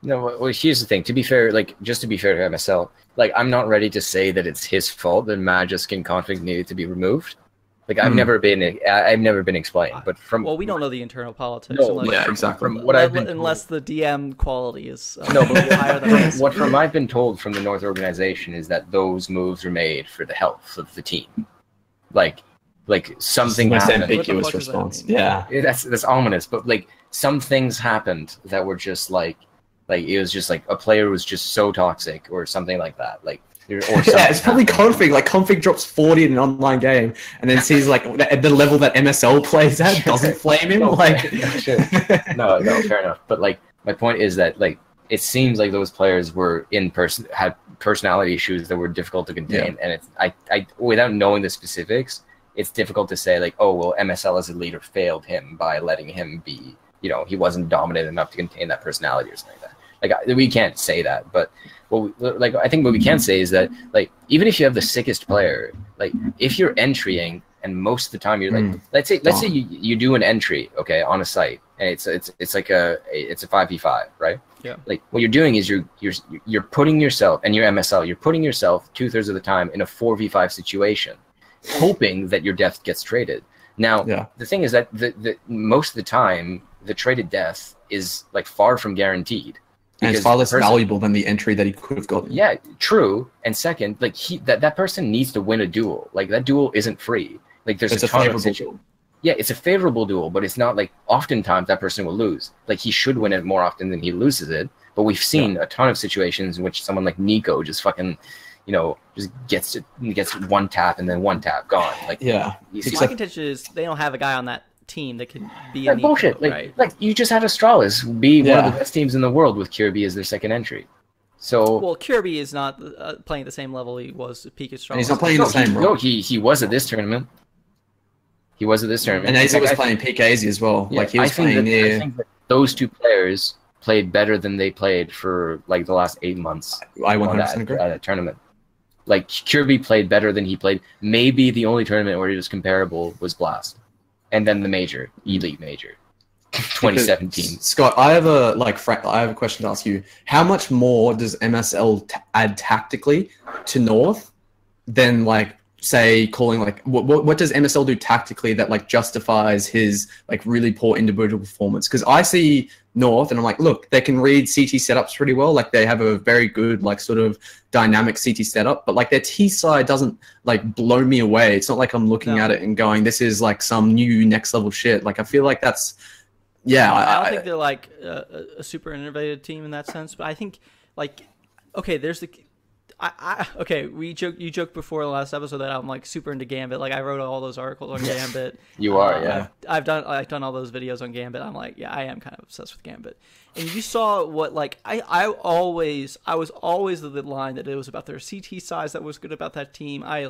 No, well, here's the thing. To be fair, just to be fair to MSL, I'm not ready to say that it's his fault that Magisk and config needed to be removed. I've never been explained, but we don't know the internal politics. Exactly. From what unless the DM quality is higher than what I've been told from the North organization is that those moves were made for the health of the team. Something happened. Ambiguous response. That's ominous. But some things happened that were just it was just a player was just so toxic or something like that. It's probably config. Config drops 40 in an online game and then sees the level that MSL plays at doesn't flame him. No, fair enough. But my point is that it seems like those players were had personality issues that were difficult to contain, and it's I without knowing the specifics, it's difficult to say MSL as a leader failed him by letting him be. He wasn't dominant enough to contain that personality or something like that. We can't say that, but I think what we can say is that even if you have the sickest player, if you're entrying and most of the time you're let's say you do an entry on a site and it's a 5v5, right? Yeah. What you're doing is you're putting yourself, and your MSL, you're putting yourself 2/3 of the time in a 4v5 situation, hoping that your death gets traded. Now the thing is that the most of the time the traded death is far from guaranteed. And it's far less valuable than the entry that he could have gotten. Yeah, true. And second, that person needs to win a duel. That duel isn't free. There's a ton of duel. Yeah, it's a favorable duel, but it's not oftentimes that person will lose. He should win it more often than he loses it. But we've seen a ton of situations in which someone like Nico just fucking, just gets one tap and then one tap gone. My contention is they don't have a guy on that team that could be a bullshit. Right? You just had Astralis be one of the best teams in the world with Kirby as their second entry. So Kirby is not playing at the same level he was at peak Astralis. And he's not playing the same role. No, he was at this tournament. And AZ was playing peak AZ as well. Yeah, I think that those two players played better than they played for like the last 8 months. I 100% agree. At that tournament. Like Kirby played better than he played. Maybe the only tournament where he was comparable was Blast, and then the major, Elite Major, 2017. Scott, I have a question to ask you. How much more does MSL add tactically to North than like say calling like what does MSL do tactically that like justifies his like really poor individual performance? Because I see North and I'm like, look, they can read CT setups pretty well. Like they have a very good like sort of dynamic CT setup, but like their T side doesn't like blow me away. It's not like I'm looking at it and going, this is like some new next level shit. Like I feel like that's I don't think they're like a super innovative team in that sense, but I think like okay, there's the. You joked before the last episode that I'm like super into Gambit. Like I wrote all those articles on Gambit. You are, yeah. I've done all those videos on Gambit. I'm like, yeah, I am kind of obsessed with Gambit. And you saw what like I was always of the line that it was about their CT size that was good about that team. I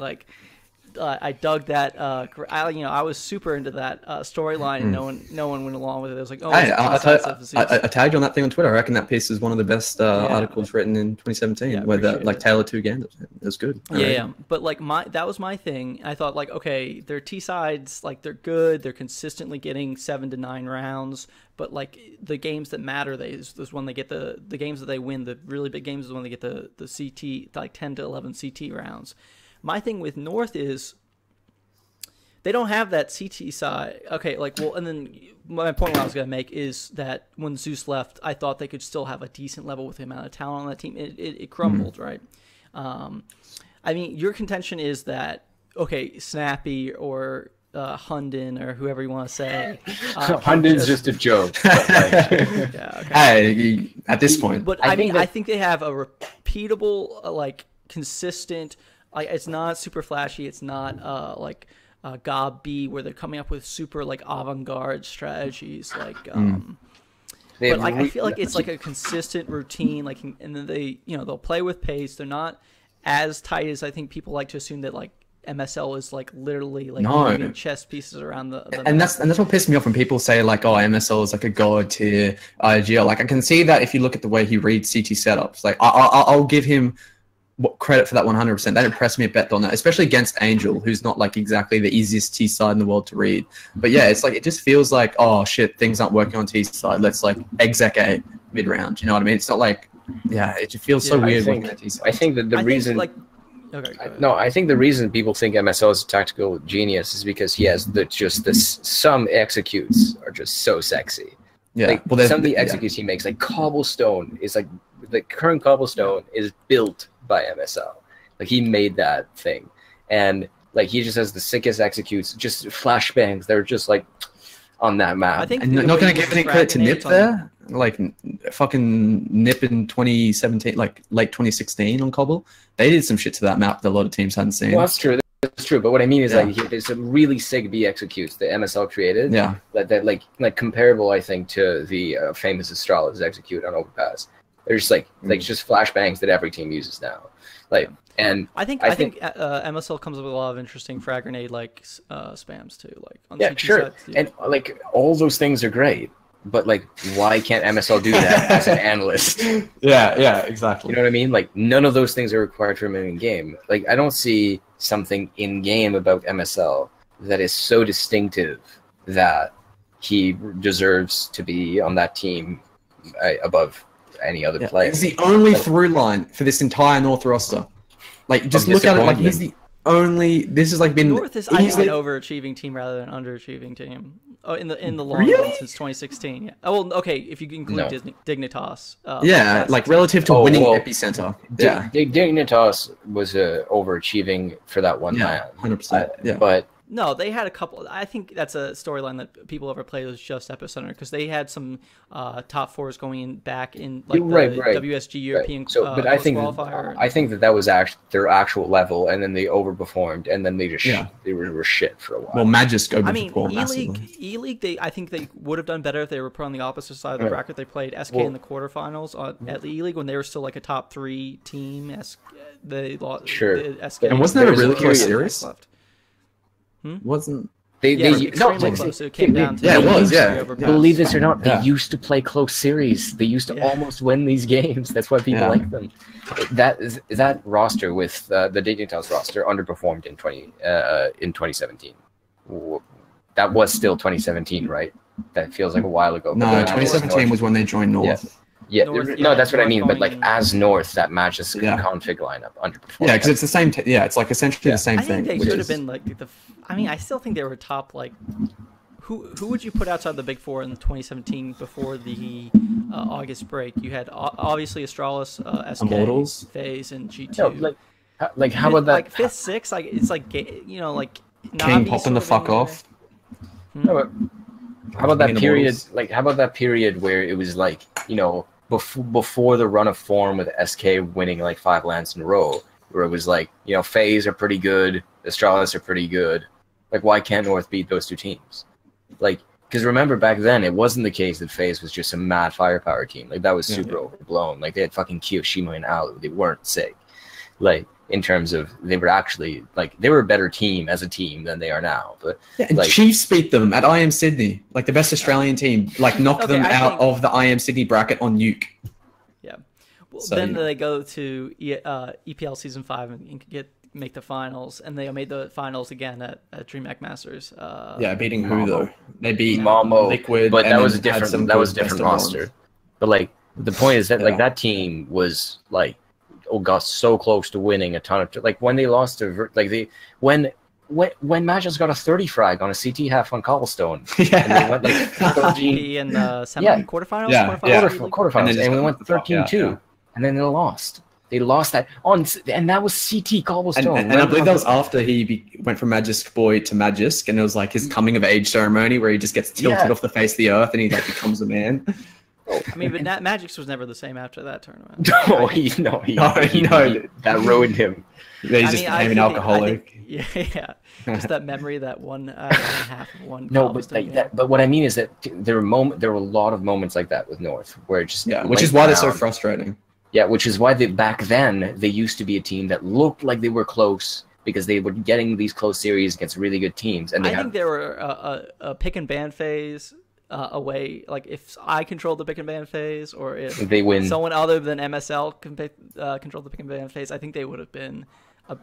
dug that. I was super into that storyline, and no one went along with it. It was like, oh, hey, I tagged you on that thing on Twitter. I reckon that piece is one of the best articles written in 2017, where like Taylor 2 Gambit. It was good. Yeah. But like that was my thing. I thought like, okay, their T sides, like they're good. They're consistently getting 7 to 9 rounds. But like the games that matter, is when they get the games that they win. The really big games is when they get the CT, like 10 to 11 CT rounds. My thing with North is they don't have that CT side. Okay, like, well, and then my point I was going to make is that when Zeus left, I thought they could still have a decent level with the amount of talent on that team. It crumbled, right? I mean, your contention is that, okay, Snappy or Hunden or whoever you want to say. Hunden's just a joke. But like, Hey, at this point. But I think they have a repeatable, like, consistent. Like it's not super flashy. It's not like Gob B where they're coming up with super like avant-garde strategies. Like, but like I feel like it's like a consistent routine. Like, and then they'll play with pace. They're not as tight as I think people like to assume that like MSL is like literally like moving chess pieces around the and that's what pissed me off when people say like, oh, MSL is like a god tier IGL. Like I can see that if you look at the way he reads CT setups. Like I'll give him credit for that 100%. That impressed me a bit on that, especially against Angel, who's not like exactly the easiest T side in the world to read. But yeah, it's like it just feels like, oh shit, things aren't working on T side. Let's like exec A mid round. You know what I mean? It's not like it just feels so weird. I think that the reason I think the reason people think MSL is a tactical genius is because he has some executes are just so sexy. Yeah, like, some of the executes he makes, like Cobblestone, is like the current Cobblestone is built by MSL. Like he made that thing, and like he just has the sickest executes, just flashbangs. They're just like on that map. I think and not going to give any credit to Nip there. Like fucking Nip in 2017, like late 2016 on Cobble. They did some shit to that map that a lot of teams hadn't seen. Well, that's true. That's true. But what I mean is like there's some really sick B executes that MSL created. Yeah. That like comparable, I think, to the famous Astralis execute on Overpass. They're just like just flashbangs that every team uses now. Like, and I think MSL comes up with a lot of interesting frag grenade like spams too. Like on the sure, sides, and like all those things are great. But like, why can't MSL do that as an analyst? Yeah, exactly. You know what I mean? Like, none of those things are required for him in game. Like, I don't see something in game about MSL that is so distinctive that he deserves to be on that team above any other player. He's the only through line for this entire North roster. Like, just look at it like he's the only. This has like been North is an overachieving team rather than underachieving team. Oh, in the long run since 2016. Yeah. Oh well, okay. If you include Dignitas. Like relative to winning Epicenter. Dignitas was overachieving for that one man. 100%. Yeah, but. No, they had a couple. I think that's a storyline that people overplayed was just Epicenter because they had some top fours going in back in like the WSG European but I think qualifier. I think that was their actual level, and then they overperformed, and then they just they were shit for a while. Well, Magis go. I mean, E-League, I think they would have done better if they were put on the opposite side of the bracket. They played SK in the quarterfinals at the E-League when they were still like a top 3 team. They lost. Sure. SK. And wasn't that a really close series? Wasn't extremely close. It came down to it was. Believe this or not, they Yeah. used to play close series. They used to almost win these games. That's why people like them. That roster with the Dignitas roster underperformed in 2017. That was still 2017 right? That feels like a while ago. No, 2017 was when they joined North. Yeah, North, no, that's what I mean. But going- like as North, that matches config lineup underperformed. Yeah, because it's the same. It's like essentially the same I thing. think they should have been like the. I mean, I still think they were top. Like, who would you put outside the big four in 2017 before the August break? You had obviously Astralis, SK, Immortals, FaZe, and G2. No, like how about that? Like fifth, sixth, like it's like like King Navi popping sort the of fuck in there. off. How about that Immortals. period? Like, how about that period where it was like, before the run of form with SK winning like 5 lands in a row, where it was like, FaZe are pretty good, Astralis are pretty good. Like, why can't North beat those two teams? Like, because remember back then, it wasn't the case that FaZe was just a mad firepower team. Like, that was super overblown. Like, they had fucking Kiyoshima and Alu. They weren't sick. Like, in terms of, they were actually, like, they were a better team as a team than they are now. But and like, Chiefs beat them at IM Sydney, like the best Australian team, like knocked them out of the IM Sydney bracket on Nuke. Yeah. Well, So, then they go to EPL Season 5 and make the finals, and they made the finals again at DreamHack Masters. Beating who though? They beat Mamo, Liquid, but and that was a then had some different best of roster. ones. But like the point is that like that team was like got so close to winning a ton of like when they lost to when Magic's got a 30 frag on a CT half on Cobblestone, and they went like 13 in the quarterfinals, quarterfinals, and we went 13-2, and then they lost. They lost that and that was CT Cobblestone. And I believe that was after he went from Magisk Boy to Magisk, and it was like his coming of age ceremony where he just gets tilted off the face of the earth and he like becomes a man. I mean, but Magic's was never the same after that tournament. That ruined him. Yeah, he just became an alcoholic. Just that memory that one half of one. No, but like that. But what I mean is that there were a lot of moments like that with North where it just which is why they're so frustrating. Yeah, which is why back then they used to be a team that looked like they were close because they were getting these close series against really good teams. And I think they were a pick and ban phase away. Like if I controlled the pick and ban phase, or if they win, someone other than MSL controlled the pick and ban phase, I think they would have been a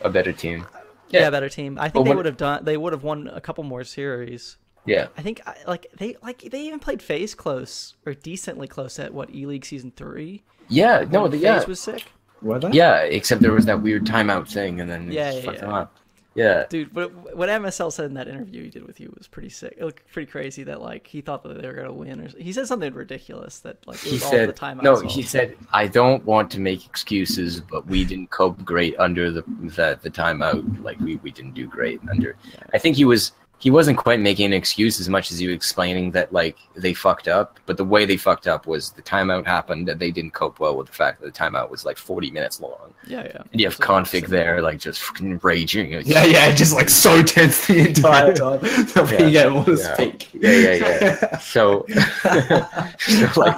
better team. Yeah, a better team. I think they would have won a couple more series. Yeah, I think they even played FaZe close or decently close at E-League Season 3. Yeah, FaZe was sick. Were they? Yeah, except there was that weird timeout thing, and then fucked them up. Yeah, dude. But what MSL said in that interview he did with you was pretty sick. It looked pretty crazy that like he thought that they were gonna win, or he said something ridiculous that like it was all the timeouts. No, he said, "I don't want to make excuses, but we didn't cope great under the timeout. Like we didn't do great under." Yeah. I think he wasn't quite making an excuse as much as he was explaining that like they fucked up, but the way they fucked up was the timeout happened and they didn't cope well with the fact that the timeout was like 40 minutes long. Yeah. And you have config there like just fucking raging. Just like so tense the entire time. You get all to speak. Yeah. So like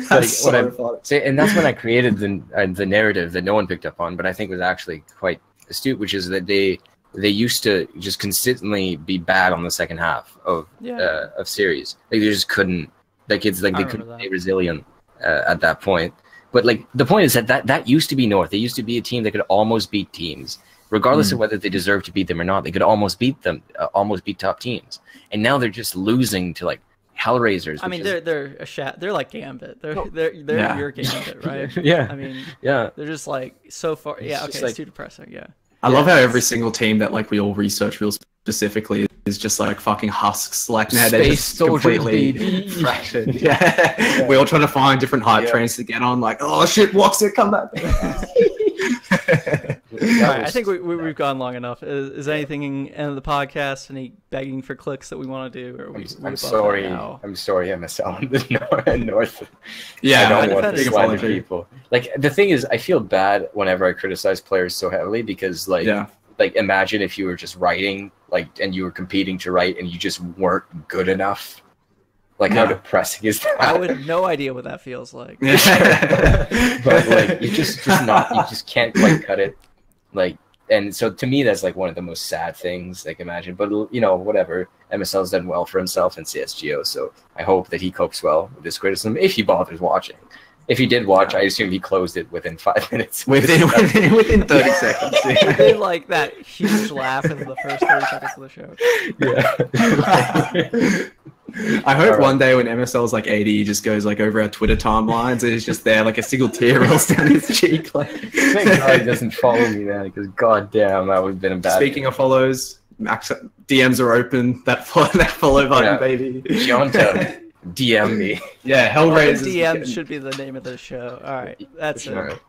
that's so funny. And that's when I created the narrative that no one picked up on, but I think was actually quite astute, which is that they used to just consistently be bad on the second half of series. Like they just couldn't. Like it's like they couldn't stay resilient at that point. But like the point is that used to be North. They used to be a team that could almost beat teams, regardless of whether they deserved to beat them or not. They could almost beat them, almost beat top teams. And now they're just losing to like Hellraisers. I mean, they're like Gambit. They're your Gambit, right? I mean, they're just like so far. Yeah, okay, it's too depressing. Yeah. I love how every single team that like we all research real specifically is just like fucking husks. Like now they're just completely fractured. We all trying to find different hype trains to get on. Like, oh shit, Boxik, come back. Alright, I think we've gone long enough. Is there anything in the end of the podcast? Any begging for clicks that we want to do? Or I'm sorry, MSL in the North. Yeah, I don't want to slide people. Like the thing is, I feel bad whenever I criticize players so heavily because like imagine if you were just writing and you were competing to write and you just weren't good enough. Like how depressing is that? I would have no idea what that feels like. But like you just can't quite cut it. Like And so to me, that's like one of the most sad things I can imagine. But you know, whatever. MSL's done well for himself in CSGO, so I hope that he copes well with this criticism if he bothers watching. If he did watch, I assume he closed it within 5 minutes. Within 30 seconds. He did like that huge laugh in the first 30 seconds of the show. Yeah. I hope one day when MSL's like 80, he just goes like over our Twitter timelines and it's just there, like a single tear rolls down his cheek. Like, thank God he doesn't follow me, man, because goddamn, that would have been a bad. Speaking of follows, DMs are open. That follow button, baby. Jonta, DM me. Yeah, Hellraiser. DMs should be the name of the show. All right, that's it.